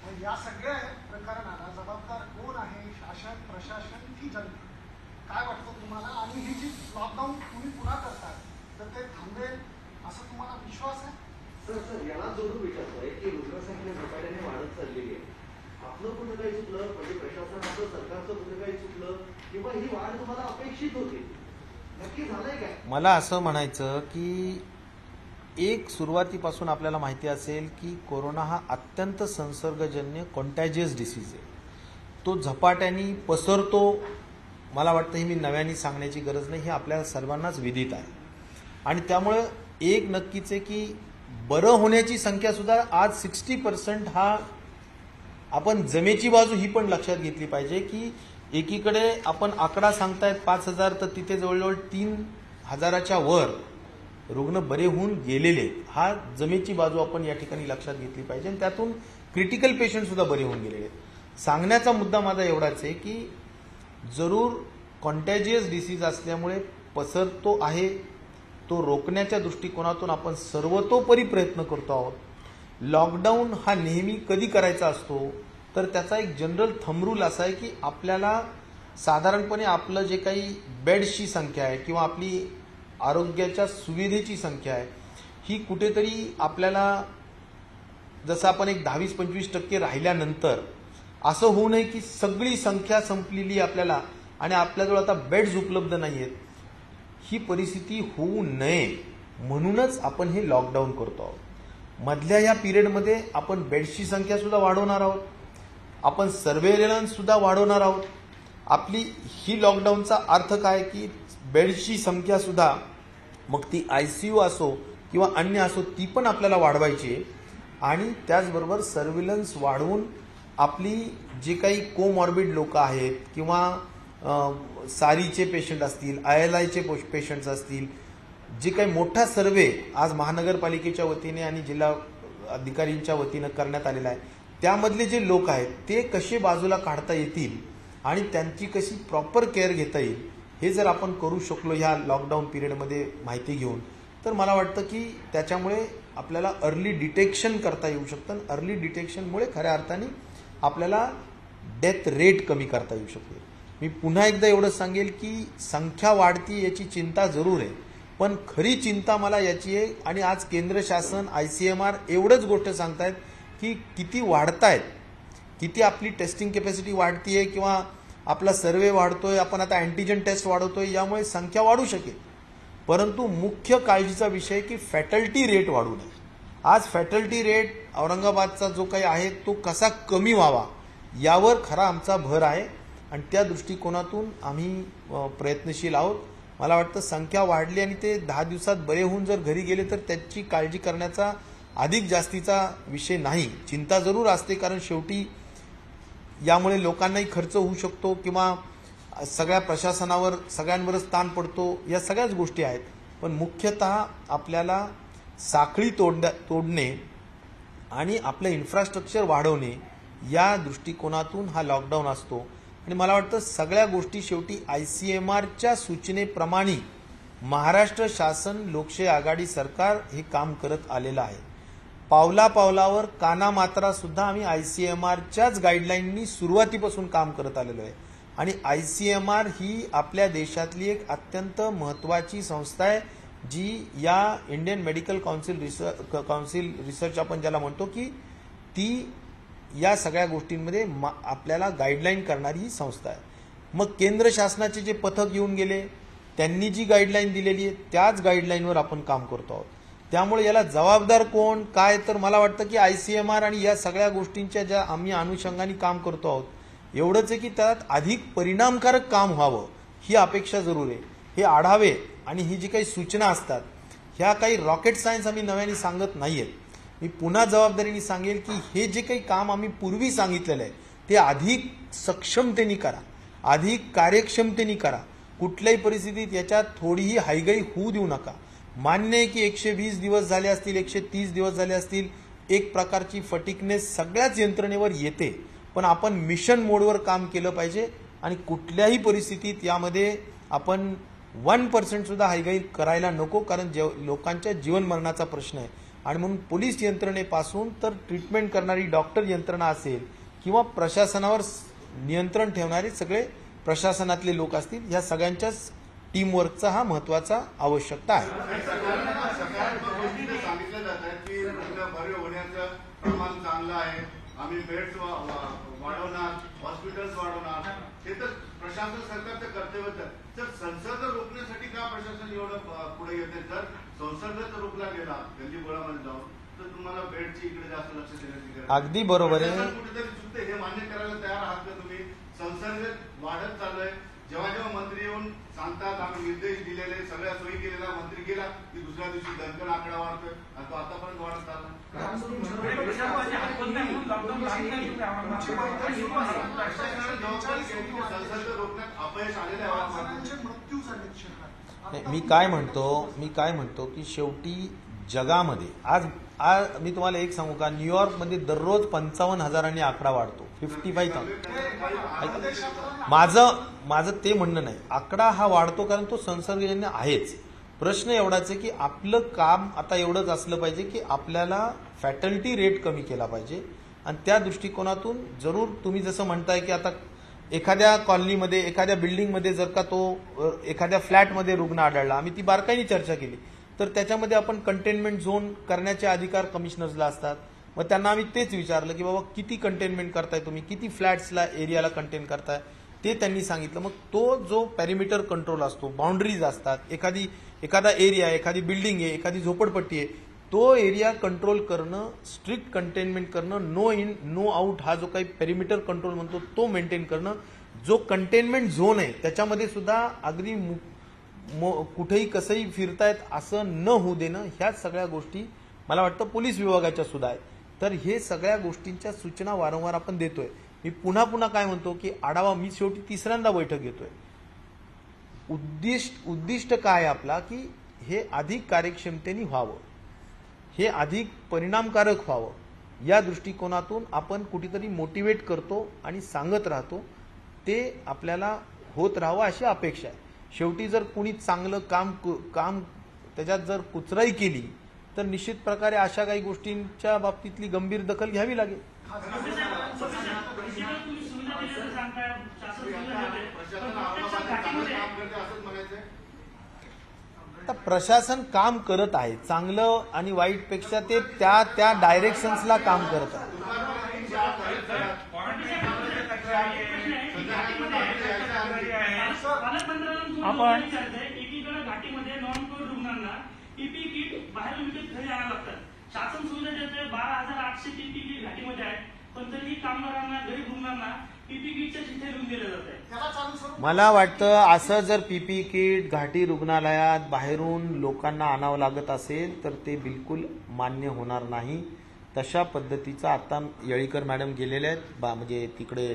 Speaker 3: मग या सगळ्या प्रकरणाला जबाबदार कोण आहे? शासन, प्रशासन की जनता? काय वाटतं तुम्हाला? आणि ही जी लॉकडाऊन तुम्ही पुन्हा करताय तर ते थांबेल असं तुम्हाला विश्वास आहे?
Speaker 4: सर याला जोडून विचारतोय की रुग्णसंख्या झपाट्याने वाढत चाललेली आहे. आपलं कुठं काही चुकलं, म्हणजे प्रशासनाचं, सरकारचं कुठं काही चुकलं किंवा ही वाढ तुम्हाला अपेक्षित होती, नक्की झालंय काय?
Speaker 2: मला असं म्हणायचं की एक सुरुवातीपासून आपल्याला माहिती असेल की कोरोना हा अत्यंत संसर्गजन्य कॉन्टॅजियस डिसीज आहे. तो झपाट्याने पसरतो. मला वाटतं ही मी नव्याने सांगण्याची गरज नाही, हे आपल्या सर्वांनाच विदित आहे. आणि त्यामुळं एक नक्कीच आहे की बरं होण्याची संख्या सुद्धा आज 60% हा आपण जमेची बाजू ही पण लक्षात घेतली पाहिजे की एकीकडे आपण आकडा सांगतायत 5,000 तर तिथे जवळजवळ 3,000च्या वर रुग्ण बरे होऊन गेलेले. हा जमेची बाजू आपण या ठिकाणी लक्षात घेतली पाहिजे आणि त्यातून क्रिटिकल पेशंट सुद्धा बरे होऊन गेलेले. सांगण्याचा मुद्दा माझा एवढाच आहे की जरूर कॉन्टॅजियस डिसीज असल्यामुळे पसरतो आहे, तो रोखण्याच्या दृष्टिकोनातून आपण सर्वतोपरी प्रयत्न करतो आहोत. लॉकडाऊन हा नेहमी कधी करायचा असतो तर त्याचा एक जनरल थंब रूल असा आहे की आपल्याला साधारणपणे आपलं जे काही बेड्सची संख्या आहे किंवा आपली आरोग्याच्या सुविधेची संख्या आहे ही कुठेतरी आपल्याला जसं आपण एक 10-20-25% राहिल्यानंतर असं होऊ नये की सगळी संख्या संपलेली आपल्याला आणि आपल्याजवळ आता बेड्स उपलब्ध नाही आहेत. ही परिस्थिती होऊ नये म्हणूनच आपण हे लॉकडाऊन करतो आहोत. मधल्या या पिरियडमध्ये आपण बेडची संख्या सुद्धा वाढवणार आहोत, आपण सर्वेलन्स सुद्धा वाढवणार आहोत. आपली ही लॉकडाऊनचा अर्थ काय की बेडची संख्या सुद्धा मग ती ICU असो किंवा अन्य असो ती पण आपल्याला वाढवायची आहे. आणि त्याचबरोबर सर्व्हिलन्स वाढवून आपली जे काही कोमॉर्बिड लोक आहेत किंवा सारीचे पेशंट असतील, ILIचे पेशंट्स असतील, जे काही मोठा सर्वे आज महानगरपालिकेच्या वतीने आणि जिल्हा अधिकाऱ्यांच्या वतीनं करण्यात आलेला आहे, त्यामधले जे लोक आहेत ते कसे बाजूला काढता येतील आणि त्यांची कशी प्रॉपर केअर घेता येईल हे जर आपण करू शकलो ह्या लॉकडाऊन पिरियडमध्ये माहिती घेऊन, तर मला वाटतं की त्याच्यामुळे आपल्याला अर्ली डिटेक्शन करता येऊ शकतं. अर्ली डिटेक्शनमुळे खऱ्या अर्थाने आपल्याला डेथ रेट कमी करता येऊ शकते. मी पुन्हा एकदा एवढंच सांगेल की संख्या वाढती याची चिंता जरूर आहे, पण खरी चिंता मला याची आहे. आणि आज केंद्र शासन ICMR एवढंच गोष्ट सांगतायत की किती वाढतायत, किती आपली टेस्टिंग कॅपॅसिटी वाढतीये किंवा आपला सर्वे वाढतोय, आपण आता अँटीजन टेस्ट वाढवतोय, यामुळे संख्या वाढू शकेल. परंतु मुख्य काळजीचा विषय की फॅटल्टी रेट वाढू नये. आज फॅटल्टी रेट औरंगाबादचा जो काही आहे तो कसा कमी व्हावा यावर खरा आमचा भर आहे आणि त्या दृष्टिकोनातून आम्ही प्रयत्नशील आहोत. मला वाटतं संख्या वाढली आणि ते 10 दिवसात बरे होऊन जर घरी गेले तर त्याची काळजी करण्याचा अधिक जास्तीचा विषय नाही. चिंता जरूर असते, कारण शेवटी यामुळे लोकांनाही खर्च होऊ शकतो किंवा सगळ्या प्रशासनावर सगळ्यांवरच ताण पडतो, या सगळ्याच गोष्टी आहेत. पण मुख्यतः आपल्याला साखळी तोडणे आणि आपलं इन्फ्रास्ट्रक्चर वाढवणे या दृष्टिकोनातून हा लॉकडाऊन असतो. आणि मला वाटतं सगळ्या गोष्टी शेवटी ICMRच्या सूचनेप्रमाणे महाराष्ट्र शासन लोकशाही आघाडी सरकार हे काम करत आलेलं आहे. पावला पावलावर कानामात्रा सुद्धा आम्ही ICMRच्याच गाईडलाईननी सुरुवातीपासून काम करत आलेलो आहे. आणि ICMR ही आपल्या देशातली एक अत्यंत महत्त्वाची संस्था आहे, जी या इंडियन मेडिकल काउन्सिल रिसर्च आपण ज्याला म्हणतो की ती या सगळ्या गोष्टींमध्ये आपल्याला गाईडलाईन करणारी ही संस्था आहे. मग केंद्र शासनाचे जे पथक येऊन गेले त्यांनी जी गाईडलाईन दिलेली आहे त्याच गाईडलाईनवर आपण काम करतो आहोत. त्यामुळे याला जबाबदार कोण काय, तर मला वाटतं की ICMR आणि या सगळ्या गोष्टींच्या ज्या आम्ही अनुषंगाने काम करतो आहोत, एवढंच आहे की त्यात अधिक परिणामकारक काम व्हावं ही अपेक्षा जरूर आहे. हे आढावे आणि ही जी काही सूचना असतात ह्या काही रॉकेट सायन्स आम्ही नव्याने सांगत नाहीयेत. मी पुन्हा जबाबदारीने सांगेल की हे जे काही काम आम्ही पूर्वी सांगितलेलं आहे ते अधिक सक्षमतेने करा, अधिक कार्यक्षमतेने करा. कुठल्याही परिस्थितीत याच्यात थोडीही हायगई होऊ देऊ नका. मान्य आहे की 120 दिवस झाले असतील, 130 दिवस झाले असतील, एक प्रकारची फटिकनेस सगळ्याच यंत्रणेवर येते, पण आपण मिशन मोडवर काम केलं पाहिजे आणि कुठल्याही परिस्थितीत यामध्ये आपण 1% सुद्धा हायगाई करायला नको, कारण लोकांच्या जीवन मरणाचा प्रश्न आहे. आणि म्हणून पोलीस यंत्रणेपासून तर ट्रीटमेंट करणारी डॉक्टर यंत्रणा असेल किंवा प्रशासनावर नियंत्रण ठेवणारे सगळे प्रशासनातले लोक असतील, या सगळ्यांच्याच टीमवर्कचा हा महत्वाचा आवश्यकता आहे.
Speaker 5: सांगितलं जात आहे की बरे होण्याचं प्रमाण चांगलं आहे, आम्ही बेड्स वाढवणार, हॉस्पिटल्स वाढवणार, हे तर प्रशासन सरकारचं कर्तव्यच आहे. तर संसर्ग रोखण्यासाठी का प्रशासन एवढं पुढे येते? जर संसर्ग जर रोखला गेला गल्लीबोळामध्ये जाऊन तर तुम्हाला बेडची इकडे जास्त लक्ष देण्याची गरज.
Speaker 2: अगदी बरोबर आहे.
Speaker 5: कुठेतरी चुकते हे मान्य करायला तयार आहात का तुम्ही? संसर्ग वाढत चाललोय, जेव्हा जेव्हा मंत्री येऊन सांगतात आम्ही निर्देश दिलेले, सगळ्या सोयी केलेला, मंत्री गेला की दुसऱ्या दिवशी दणकन आकडा वाढतोय आणि तो आतापर्यंत वाढत चालला. संसर्ग रोखण्यात अपयश आलेलं आहे.
Speaker 3: मृत्यू झाले.
Speaker 2: मी काय म्हणतो की शेवटी जगामध्ये आज मी तुम्हाला एक सांगू का, न्यूयॉर्कमध्ये दररोज 55,000 आकडा वाढतो, 55,000. माझं ते म्हणणं नाही, आकडा हा वाढतो कारण तो संसर्गजन्य आहेच. प्रश्न एवढाच आहे की आपलं काम आता एवढंच असलं पाहिजे की आपल्याला फॅटल्टी रेट कमी केला पाहिजे. आणि त्या दृष्टिकोनातून जरूर तुम्ही जसं म्हणताय की आता एखाद्या कॉलनीमध्ये, एखाद्या बिल्डिंगमध्ये जर का तो एखाद्या फ्लॅटमध्ये रुग्ण आढळला, आम्ही ती बारकाईने चर्चा केली, तर त्याच्यामध्ये आपण कंटेनमेंट झोन करण्याचे अधिकार कमिशनर्सला असतात. मग त्यांना आम्ही तेच विचारलं की बाबा किती कंटेनमेंट करताय तुम्ही, किती फ्लॅट्सला एरियाला कंटेन करताय. ते त्यांनी सांगितलं. मग तो जो पॅरिमीटर कंट्रोल असतो, बाउंड्रीज असतात, एखादा एरिया, एखादी बिल्डिंग आहे, एखादी झोपडपट्टी आहे, तो एरिया कंट्रोल करणं, स्ट्रिक्ट कंटेनमेंट करणं, नो इन नो आउट हा जो काही पॅरिमीटर कंट्रोल म्हणतो तो मेंटेन करणं, जो कंटेनमेंट झोन आहे त्याच्यामध्ये सुद्धा अगदी कुठेही कसंही फिरतायत असं न होऊ देणं, ह्या सगळ्या गोष्टी मला वाटतं पोलीस विभागाच्या सुद्धा आहेत. तर हे सगळ्या गोष्टींच्या सूचना वारंवार आपण देतोय. मी पुन्हा पुन्हा काय म्हणतो की आढावा, मी शेवटी तिसऱ्यांदा बैठक घेतोय. उद्दिष्ट काय आपला की हे अधिक कार्यक्षमतेने व्हावं, हे अधिक परिणामकारक व्हावं, या दृष्टिकोनातून आपण कुठेतरी मोटिवेट करतो आणि सांगत राहतो. ते आपल्याला होत राहावं अशी अपेक्षा आहे. शेवटी जर कुणी चांगलं काम त्याच्यात जर कुचराई केली तर निश्चित प्रकारे अशा काही गोष्टींच्या बाबतीतली गंभीर दखल घ्यावी लागेल. आता प्रशासन काम करत आहे, चांगलं आणि वाईटपेक्षा ते त्या डायरेक्शन्सला काम करत आहे.
Speaker 1: आपण
Speaker 6: एकीकडे घाटीमध्ये नॉन कोविड रुग्णांना पीपी किट बाहेर विकत घरी आणावं लागतात. शासन सुविधा देते 12,800 पीपी किट घाटीमध्ये आहेत, पण तरीही कामगारांना गरीब रुग्णांना पीपी किटच्या चिठ्ठ्या लिहून दिल्या जात आहे.
Speaker 3: त्याला चालू स्वरूप
Speaker 2: मला वाटतं असं जर पीपी किट घाटी रुग्णालयात बाहेरून लोकांना आणावं लागत असेल तर ते बिलकुल मान्य होणार नाही. तशा पद्धतीचा आता येळीकर मॅडम गेलेल्या आहेत म्हणजे तिकडे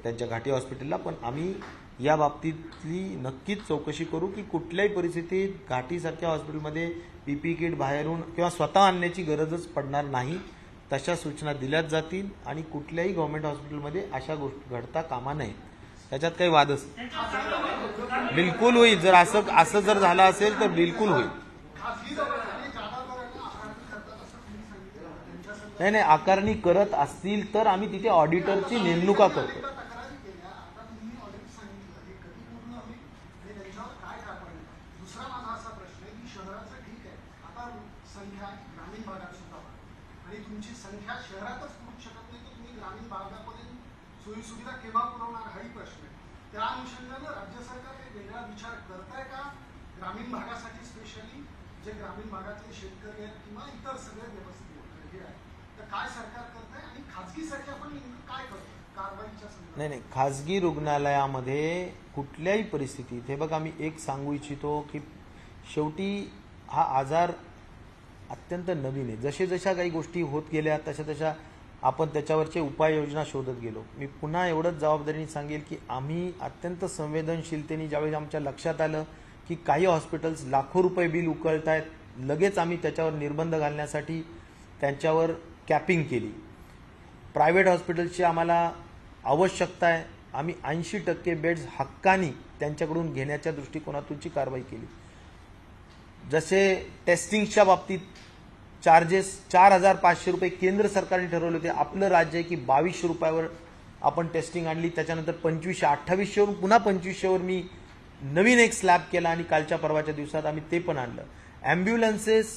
Speaker 2: त्यांच्या घाटी हॉस्पिटलला. पण आम्ही या बाबतीतली नक्कीच चौकशी करू की कुठल्याही परिस्थितीत घाटीसारख्या हॉस्पिटलमध्ये पीपी किट बाहेरून किंवा स्वतः आणण्याची गरजच पडणार नाही. तशा सूचना दिल्याच जातील आणि कुठल्याही गव्हर्नमेंट हॉस्पिटलमध्ये अशा गोष्टी घडता कामा नये. त्याच्यात काही वादच बिलकुल होईल. जर असं जर झालं असेल तर बिलकुल होईल.
Speaker 3: खासगी दवाखाने जादा दराने आकारणी करतात असं तुम्ही सांगितलं. त्यांच्या
Speaker 2: नाही, आकारणी करत असतील तर आम्ही तिथे ऑडिटरची नेमणुका करतो.
Speaker 3: तक्रारी केल्या, आता तुम्ही ऑलरेडी सांगितलं हे कधी पूर्ण होईल आणि त्यांच्यावर काय कारवाई होईल. दुसरा माझा असा प्रश्न आहे की शहराचं ठीक आहे, आता संख्या ग्रामीण भागात सुद्धा वाढते आणि तुमची संख्या शहरातच पुरू शकत नाही तर तुम्ही ग्रामीण भागापर्यंत सोयीसुविधा केव्हा पुरवणार हाही प्रश्न आहे. त्या अनुषंगानं राज्य सरकार काही वेगळा विचार करताय का ग्रामीण भागासाठी, स्पेशली जे ग्रामीण भागातले शेतकरी आहेत किंवा इतर सगळे व्यवस्थित हे आहेत, तर काय सरकार करताय आणि खाजगीसाठी आपण नेमकं काय करतो कारवाईच्या संदर्भात?
Speaker 2: नाही, खाजगी रुग्णालयामध्ये कुठल्याही परिस्थितीत हे बघा, मी एक सांगू इच्छितो की शेवटी हा आजार अत्यंत नवीन आहे. जशा काही गोष्टी होत गेल्या तशा आपण त्याच्यावरचे उपाययोजना शोधत गेलो. मी पुन्हा एवढंच जबाबदारीने सांगेल की आम्ही अत्यंत संवेदनशीलतेने ज्यावेळी आमच्या लक्षात आलं की काही हॉस्पिटल्स लाखो रुपये बिल उकळत आहेत, लगेच आम्ही त्याच्यावर निर्बंध घालण्यासाठी त्यांच्यावर कॅपिंग केली. प्रायव्हेट हॉस्पिटल्सची आम्हाला आवश्यकता आहे, आम्ही 80% बेड्स हक्कानी त्यांच्याकडून घेण्याच्या दृष्टिकोनातूनची कारवाई केली. जसे टेस्टिंगच्या बाबतीत चार्जेस 4,500 रुपये केंद्र सरकारने ठरवले होते. आपलं राज्य आहे की 2,200 रुपयावर आपण टेस्टिंग आणली. त्याच्यानंतर 2,500, 2,800वरून पुन्हा 2,500वर मी नवीन एक स्लॅब केला आणि कालच्या परवाच्या दिवसात आम्ही ते पण आणलं. ॲम्ब्युलन्सेस,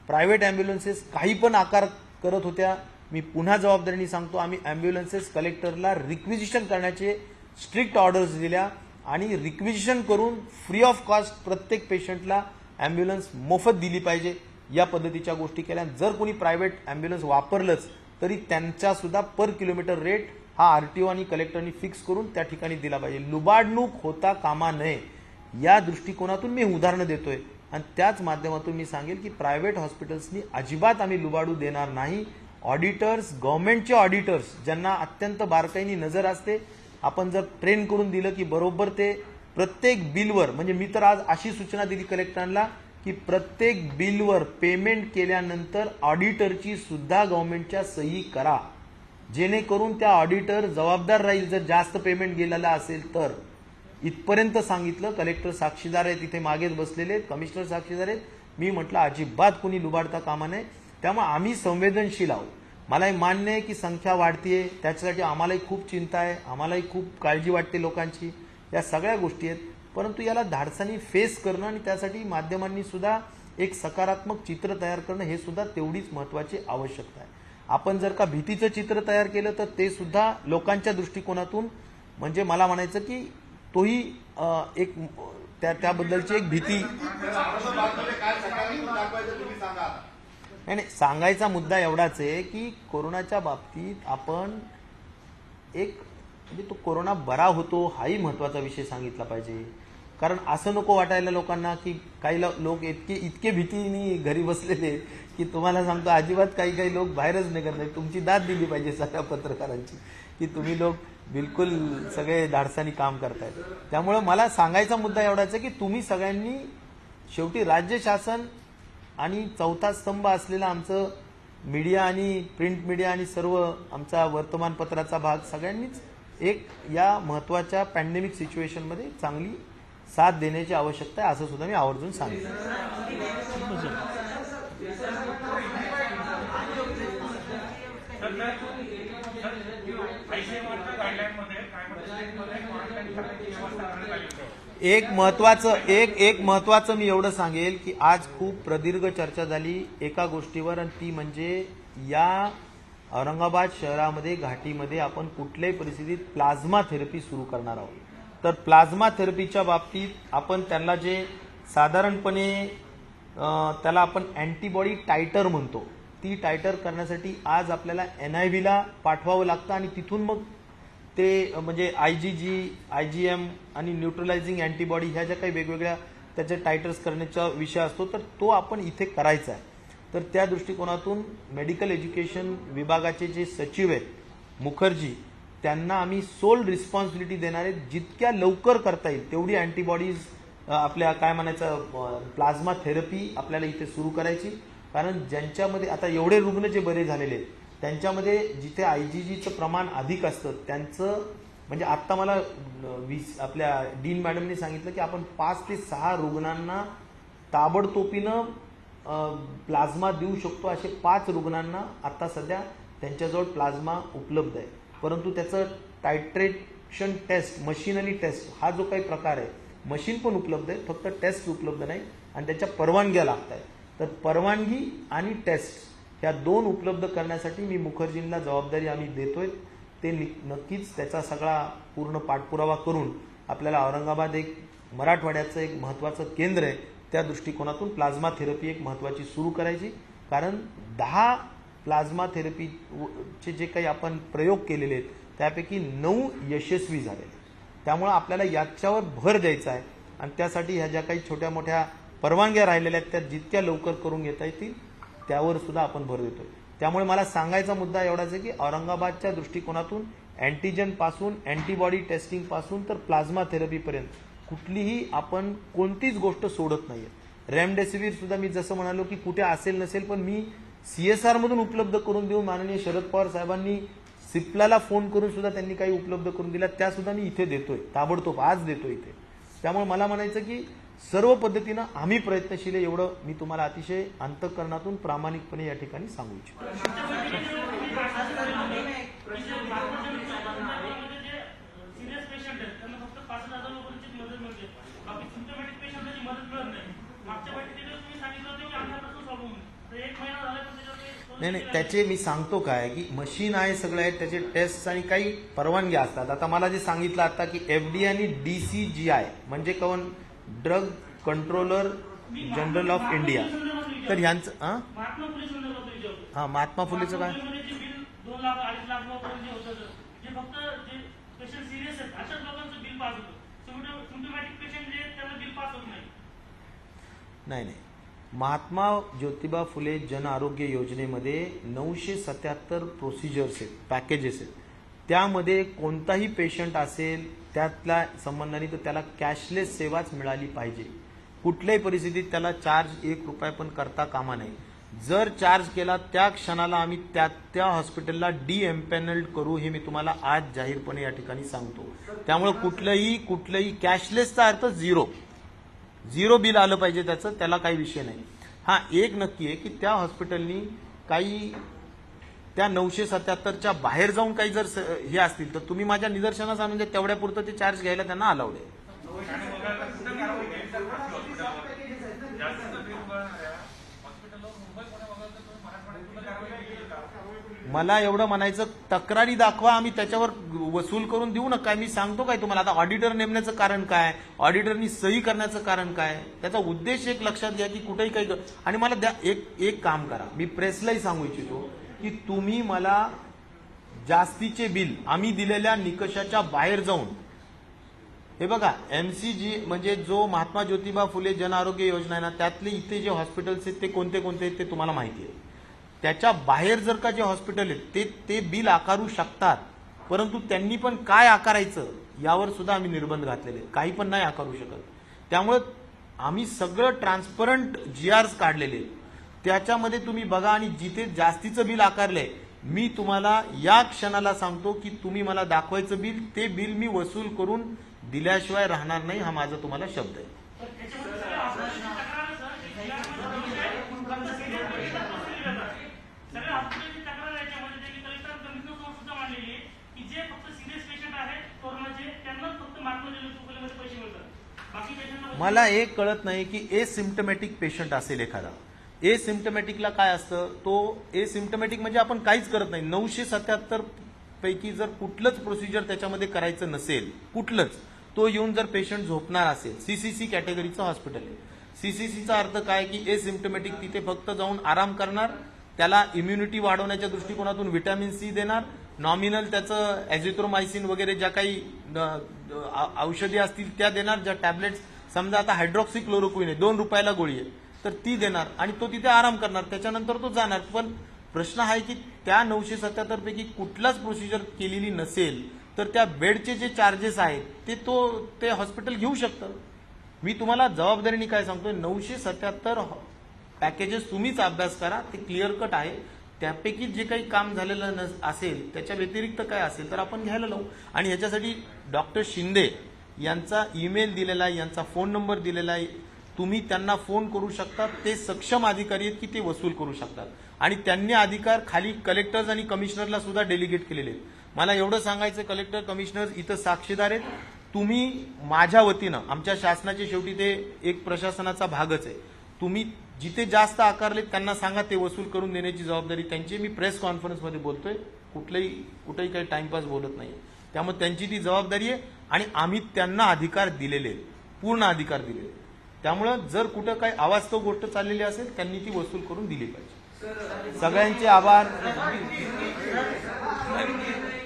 Speaker 2: प्रायव्हेट ॲम्ब्युलन्सेस काही पण आकार करत होत्या. मी पुन्हा जबाबदारीने सांगतो, आम्ही ॲम्ब्युलन्सेस कलेक्टरला रिक्विजिशन करण्याचे स्ट्रिक्ट ऑर्डर्स दिल्या आणि रिक्विजिशन करून फ्री ऑफ कॉस्ट प्रत्येक पेशंटला ॲम्ब्युलन्स मोफत दिली पाहिजे, या पद्धतीच्या गोष्टी केल्या. जर कोणी प्रायव्हेट ॲम्ब्युलन्स वापरलंच तरी त्यांचा सुद्धा पर किलोमीटर रेट हा आरटीओ आणि कलेक्टरनी फिक्स करून त्या ठिकाणी दिला पाहिजे. लुबाडणूक होता कामा नये या दृष्टिकोनातून मी उदाहरणं देतोय आणि त्याच माध्यमातून मी सांगेल की प्रायव्हेट हॉस्पिटल्सनी अजिबात आम्ही लुबाडू देणार नाही. ऑडिटर्स, गव्हर्नमेंटचे ऑडिटर्स ज्यांना अत्यंत बारकाईने नजर असते, आपण जर ट्रेन करून दिलं की बरोबर ते प्रत्येक बिलवर, म्हणजे मी तर आज अशी सूचना दिली कलेक्टरांना की प्रत्येक बिलवर पेमेंट केल्यानंतर ऑडिटरची सुद्धा गव्हर्नमेंटच्या सही करा, जेणेकरून त्या ऑडिटर जबाबदार राहील जर जास्त पेमेंट गेलेलं असेल तर. इथपर्यंत सांगितलं. कलेक्टर साक्षीदार आहेत, इथे मागेच बसलेले आहेत, कमिशनर साक्षीदार आहेत. मी म्हटलं अजिबात कोणी लुबाडता कामा नये. त्यामुळे आम्ही संवेदनशील आहोत. मलाही मान्य आहे की संख्या वाढतीये, त्याच्यासाठी आम्हालाही खूप चिंता आहे, आम्हालाही खूप काळजी वाटते लोकांची, या सगळ्या गोष्टी आहेत. परंतु याला धाडसानी फेस करणं आणि त्यासाठी माध्यमांनी सुद्धा एक सकारात्मक चित्र तयार करणं हे सुद्धा तेवढीच महत्त्वाची आवश्यकता आहे. आपण जर का भीतीचं चित्र तयार केलं तर ते सुद्धा लोकांच्या दृष्टिकोनातून म्हणजे मला म्हणायचं की तोही एक त्याबद्दलची एक भीती.
Speaker 5: तर औरंगाबादमध्ये काय सकारात्मक दाखवायचं तुम्ही सांगा.
Speaker 2: नाही, सांगायचा मुद्दा एवढाच आहे की कोरोनाच्या बाबतीत आपण म्हणजे तो कोरोना बरा होतो हाही महत्वाचा विषय सांगितला पाहिजे. कारण असं नको वाटायला लोकांना की काही लोक इतके भीतीने घरी बसलेले आहेत की तुम्हाला सांगतो अजिबात काही लोक बाहेरच निघत नाही. तुमची दाद दिली पाहिजे सगळ्या पत्रकारांची की तुम्ही लोक बिलकुल सगळे धाडसानी काम करतायत. त्यामुळे मला सांगायचा मुद्दा एवढाच आहे की तुम्ही सगळ्यांनी शेवटी राज्य शासन आणि चौथा स्तंभ असलेला आमचं मीडिया आणि प्रिंट मीडिया आणि सर्व आमचा वर्तमानपत्राचा भाग सगळ्यांनीच एक या महत्वाच्या पॅन्डेमिक सिच्युएशनमध्ये चांगली साथ देण्याची आवश्यकता आहे असं सुद्धा मी आवर्जून सांगितलं. एक महत्वाचं मी एवढं सांगेल की आज खूप प्रदीर्घ चर्चा झाली एका गोष्टीवर आणि ती म्हणजे या औरंगाबाद शहरामध्ये घाटीमध्ये आपण कुठल्याही परिस्थितीत प्लाझ्मा थेरपी सुरू करणार आहोत. तर प्लाझ्मा थेरपीच्या बाबतीत आपण त्यांना जे साधारणपणे त्याला आपण अँटीबॉडी टायटर म्हणतो ती टायटर करण्यासाठी आज आपल्याला NIVला पाठवावं लागतं आणि तिथून मग ते म्हणजे IgG, IgM आणि न्यूट्रलायझिंग अँटीबॉडी ह्या ज्या काही वेगवेगळ्या त्याचे टायटर्स करण्याचा विषय असतो तर तो आपण इथे करायचा आहे. तर त्या दृष्टिकोनातून मेडिकल एज्युकेशन विभागाचे जे सचिव आहेत मुखर्जी त्यांना आम्ही सोल रिस्पॉन्सिबिलिटी देणार आहे. जितक्या लवकर करता येईल तेवढी अँटीबॉडीज आपल्या काय म्हणायचं प्लाझ्मा थेरपी आपल्याला इथे सुरू करायची. कारण ज्यांच्यामध्ये आता एवढे रुग्ण जे बरे झालेले आहेत त्यांच्यामध्ये जिथे IgGचं प्रमाण अधिक असतं त्यांचं म्हणजे आत्ता मला आपल्या डीन मॅडमने सांगितलं की आपण 5 ते 6 रुग्णांना ताबडतोबीनं प्लाझ्मा देऊ शकतो. असे 5 रुग्णांना आता सध्या त्यांच्याजवळ प्लाझ्मा उपलब्ध आहे. परंतु त्याचं टायट्रेशन टेस्ट मशीनरी टेस्ट हा जो काही प्रकार आहे मशीन पण उपलब्ध आहे फक्त टेस्ट उपलब्ध नाही आणि त्याच्या परवानग्या लागत आहेत. तर परवानगी आणि टेस्ट ह्या 2 उपलब्ध करण्यासाठी मी मुखर्जींना जबाबदारी आम्ही देतोय. ते नक्कीच त्याचा सगळा पूर्ण पाठपुरावा करून आपल्याला औरंगाबाद एक मराठवाड्याचं एक महत्वाचं केंद्र आहे त्या दृष्टिकोनातून प्लाझ्मा थेरपी एक महत्वाची सुरू करायची. कारण 10 प्लाझ्मा थेरपीचे जे काही आपण प्रयोग केलेले आहेत त्यापैकी 9 यशस्वी झाले. त्यामुळे आपल्याला याच्यावर भर द्यायचा आहे आणि त्यासाठी ह्या ज्या काही छोट्या मोठ्या परवानग्या राहिलेल्या आहेत त्या जितक्या लवकर करून घेता येतील त्यावर सुद्धा आपण भर देतोय. त्यामुळे मला सांगायचा मुद्दा एवढाच आहे की औरंगाबादच्या दृष्टिकोनातून अँटीजन पासून अँटीबॉडी टेस्टिंग पासून तर प्लाझ्मा थेरपीपर्यंत कुठलीही आपण कोणतीच गोष्ट सोडत नाहीये. रेमडेसिवीर सुद्धा मी जसं म्हणालो की कुठे असेल नसेल पण मी CSR मधून उपलब्ध करून देऊन माननीय शरद पवार साहेबांनी सिप्लाला फोन करून सुद्धा त्यांनी काही उपलब्ध करून दिल्या त्या सुद्धा मी इथे देतोय ताबडतोब आज देतोय इथे. त्यामुळे मला म्हणायचं की सर्व पद्धतीनं आम्ही प्रयत्नशील आहे एवढं मी तुम्हाला अतिशय अंतःकरणातून प्रामाणिकपणे या ठिकाणी सांगू इच्छितो.
Speaker 6: सिरियस पेशंट आहेत त्यांना फक्त 5,000 रुपयांची मदत मिळते बाकी सिम्पटोमॅटिक पेशंटची मदत मिळत नाही. मागच्या बैठकीत तुम्ही सांगितलं होतं की आमच्यापासून सॉल्व्ह होईल तर 1 महिना झाला पण त्याच्यात
Speaker 2: नाही त्याचे मी सांगतो काय की मशीन आहे सगळं आहे त्याचे टेस्ट आणि काही परवानग्या असतात. आता मला जे सांगितलं आता की FDA आणि DCGI म्हणजे कोण drug controller general of India तर ह्यांचं
Speaker 6: महात्मा फुले संदर्भात विचारतो.
Speaker 2: हां महात्मा फुलेचं काय
Speaker 6: 2 लाख 2.5 लाख रुपये जे होतं जे फक्त जे पेशंट सिरियस आहेत अशाच लोकांचं बिल पास होतं. सिम्पटोमॅटिक पेशंट जे त्यांना बिल पास होत नाही.
Speaker 2: नाही महात्मा ज्योतिबा फुले जन आरोग्य योजनेमध्ये 977 प्रोसिजर्स आहेत पॅकेजेस आहेत. त्यामध्ये कोणताही पेशंट असेल त्यातल्या संबंधाने तर त्याला कॅशलेस सेवाच मिळाली पाहिजे. कुठल्याही परिस्थितीत त्याला चार्ज 1 रुपया पण करता कामा नये. जर चार्ज केला त्या क्षणाला आम्ही त्या हॉस्पिटलला डिएम्पॅनल्ड करू हे मी तुम्हाला आज जाहीरपणे या ठिकाणी सांगतो. त्यामुळे कुठलंही कॅशलेसचा अर्थ झिरो बिल आलं पाहिजे त्याला काही विषय नाही. हा एक नक्की आहे की त्या हॉस्पिटलनी काही त्या 977च्या बाहेर जाऊन काही जर हे असतील तर तुम्ही माझ्या निदर्शनास आणून तेवढ्यापुरतं ते चार्ज घ्यायला त्यांना अलाउड आहे. मला एवढं म्हणायचं, तक्रारी दाखवा, आम्ही त्याच्यावर वसूल करून देऊ नका. मी सांगतो काय तुम्हाला, आता ऑडिटर नेमण्याचं कारण काय, ऑडिटरनी सही करण्याचं कारण काय, त्याचा उद्देश एक लक्षात घ्या की कुठेही काही आणि मला द्या एक काम करा, मी प्रेसलाही सांगू इच्छितो की तुम्ही मला जास्तीचे बिल आम्ही दिलेल्या निकषाच्या बाहेर जाऊन, हे बघा MCG म्हणजे जो महात्मा ज्योतिबा फुले जन आरोग्य योजना आहे ना, त्यातले इथे जे हॉस्पिटल्स आहेत ते कोणते कोणते आहेत ते तुम्हाला माहिती आहे. त्याच्या बाहेर जर का जे हॉस्पिटल आहेत ते बिल आकारू शकतात, परंतु त्यांनी पण काय आकारायचं यावर सुद्धा आम्ही निर्बंध घातलेले आहेत. काही पण नाही आकारू शकत. त्यामुळे आम्ही सगळं ट्रान्सपरंट GRs काढलेले आहेत. त्याच्यामध्ये तुम्ही बघा आणि जिथे जास्तीचं बिल आकारलंय, मी तुम्हाला या क्षणाला सांगतो की तुम्ही मला दाखवायचं बिल, ते बिल मी वसूल करून दिल्याशिवाय राहणार नाही. हा माझा तुम्हाला शब्द आहे.
Speaker 6: त्याच्यामध्ये सगळ्या हॉस्पिटलची तक्रार आहे, सर. की GR मध्ये फक्त सिनियर पेशंट बसवले जातात. सगळ्या हॉस्पिटलची तक्रार आहे, त्याच्यामध्ये त्यांनी कलेक्टर कमिशनर सुद्धा मांडलेली आहे की जे फक्त सिरियस पेशंट आहेत कोरोनाचे, त्यांनाच फक्त महात्मा ज्योतिबा फुलेमध्ये पैसे मिळतात. बाकी पेशंटला
Speaker 2: मला एक कळत नाही की एसिम्टमॅटिक पेशंट असेल एखादा. एसिम्टमॅटिकला काय असतं, तो एसिम्टमॅटिक म्हणजे आपण काहीच करत नाही. 977 पैकी जर कुठलंच प्रोसिजर त्याच्यामध्ये करायचं नसेल, कुठलंच, तो येऊन जर पेशंट झोपणार असेल, CCC कॅटेगरीचं हॉस्पिटल आहे. CCCचा अर्थ काय की एसिम्टमॅटिक तिथे फक्त जाऊन आराम करणार, त्याला इम्युनिटी वाढवण्याच्या दृष्टिकोनातून व्हिटॅमिन C देणार, नॉमिनल त्याचं ॲझिथ्रोमायसिन वगैरे ज्या काही औषधी असतील त्या देणार, ज्या टॅबलेट्स, समजा आता हायड्रॉक्सिक्लोरोक्विन आहे, 2 रुपयाला गोळी आहे, तर ती देणार आणि तो तिथे आराम करणार, त्याच्यानंतर तो जाणार. पण प्रश्न आहे की त्या 977 पैकी कुठलाच प्रोसिजर केलेली नसेल तर त्या बेडचे जे चार्जेस आहेत ते हॉस्पिटल घेऊ शकतं. मी तुम्हाला जबाबदारीने काय सांगतोय, 977 पॅकेजेस तुम्हीच अभ्यास करा, ते क्लिअर कट आहे. त्यापैकी जे काही काम झालेलं असेल त्याच्या व्यतिरिक्त काय असेल तर आपण घ्यायला लावू. आणि ह्याच्यासाठी डॉक्टर शिंदे यांचा ईमेल दिलेला आहे, यांचा फोन नंबर दिलेला आहे, तुम्ही त्यांना फोन करू शकता. ते सक्षम अधिकारी आहेत की ते वसूल करू शकतात आणि त्यांनी अधिकार खाली कलेक्टर्स आणि कमिशनरला सुद्धा डेलिगेट केलेले आहेत. मला एवढं सांगायचं, कलेक्टर कमिशनर इथं साक्षीदार आहेत. तुम्ही माझ्या वतीनं, आमच्या शासनाचे शेवटी ते एक प्रशासनाचा भागच आहे, तुम्ही जिथे जास्त आकारले त्यांना सांगा, ते वसूल करून देण्याची जबाबदारी त्यांची. मी प्रेस कॉन्फरन्समध्ये बोलतोय, कुठेही काही टाइमपास बोलत नाही. त्यामुळे त्यांची ती जबाबदारी आहे आणि आम्ही त्यांना अधिकार दिलेले आहेत, पूर्ण अधिकार दिलेले. त्यामुळं जर कुठं काही अवास्तव गोष्ट चाललेली असेल त्यांनी ती वसूल करून दिली पाहिजे. सगळ्यांचे आभार.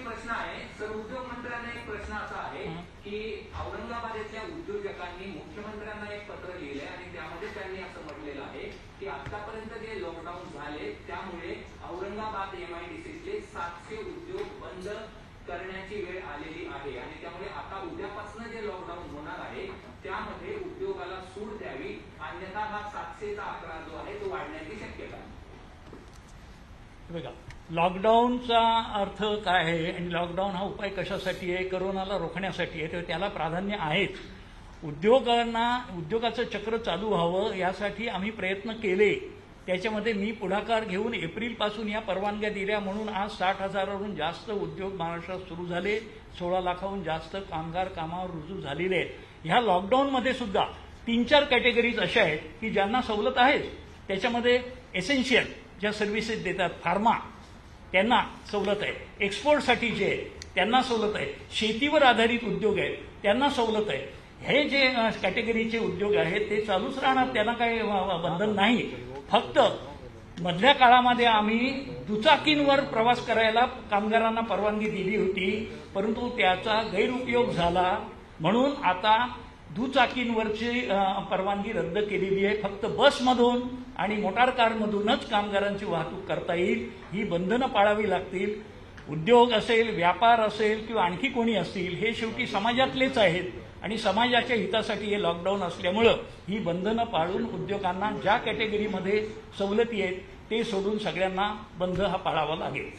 Speaker 7: प्रश्न आहे सर, उद्योग मंत्र्यांना एक प्रश्न असा आहे की औरंगाबाद येथील उद्योजकांनी मुख्यमंत्र्यांना एक पत्र लिहिलंय आणि त्यामध्ये त्यांनी असं म्हटलेलं आहे की आतापर्यंत जे लॉकडाऊन झाले त्यामुळे औरंगाबाद MIDCचे 700 उद्योग बंद करण्याची वेळ आलेली आहे आणि त्यामुळे आता उद्यापासून जे लॉकडाऊन होणार आहे त्यामध्ये उद्योगाला सूट द्यावी, अन्यथा हा 700चा आकडा जो आहे तो वाढण्याची शक्यता आहे.
Speaker 1: बघा, लॉकडाऊनचा अर्थ काय आहे आणि लॉकडाऊन हा उपाय कशासाठी आहे, करोनाला रोखण्यासाठी आहे, तर त्याला प्राधान्य आहेच. उद्योगाचं चक्र चालू व्हावं यासाठी आम्ही प्रयत्न केले. त्याच्यामध्ये मी पुढाकार घेऊन एप्रिलपासून या परवानग्या दिल्या, म्हणून आज 60,000हून जास्त उद्योग महाराष्ट्रात सुरू झाले, 16 लाखाहून जास्त कामगार कामावर रुजू झालेले आहेत. ह्या लॉकडाऊनमध्ये सुद्धा 3-4 कॅटेगरीज अशा आहेत की ज्यांना सवलत आहेच. त्याच्यामध्ये एसेन्शियल ज्या सर्व्हिसेस देतात, फार्मा, त्यांना सवलत आहे. एक्सपोर्टसाठी जे आहे त्यांना सवलत आहे. शेतीवर आधारित उद्योग आहेत त्यांना सवलत आहे. हे जे कॅटेगरीचे उद्योग आहेत ते चालूच राहणार, त्यांना काही बंधन नाही. फक्त मधल्या काळामध्ये आम्ही दुचाकींवर प्रवास करायला कामगारांना परवानगी दिली होती, परंतु त्याचा गैरउपयोग झाला, म्हणून आता दुचाकींवरची परवानगी रद्द केलेली आहे. फक्त बसमधून आणि मोटार कारमधूनच कामगारांची वाहतूक करता येईल. ही बंधनं पाळावी लागतील. उद्योग असेल, व्यापार असेल किंवा आणखी कोणी असतील, हे शेवटी समाजातलेच आहेत आणि समाजाच्या हितासाठी हे लॉकडाऊन असल्यामुळं ही बंधनं पाळून उद्योगांना ज्या कॅटेगरीमध्ये सवलती आहेत ते सोडून सगळ्यांना बंध हा पाळावा लागेल.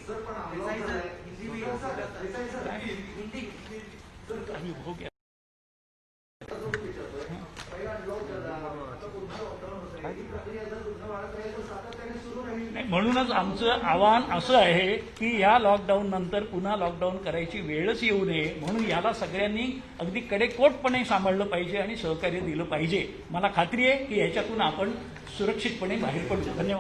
Speaker 1: म्हणूनच आमचं आव्हान असं आहे की या लॉकडाऊन नंतर पुन्हा लॉकडाऊन करायची वेळच येऊ नये, म्हणून याला सगळ्यांनी अगदी कडेकोटपणे सांभाळलं पाहिजे आणि सहकार्य दिलं पाहिजे. मला खात्री आहे की याच्यातून आपण सुरक्षितपणे बाहेर पडू. धन्यवाद.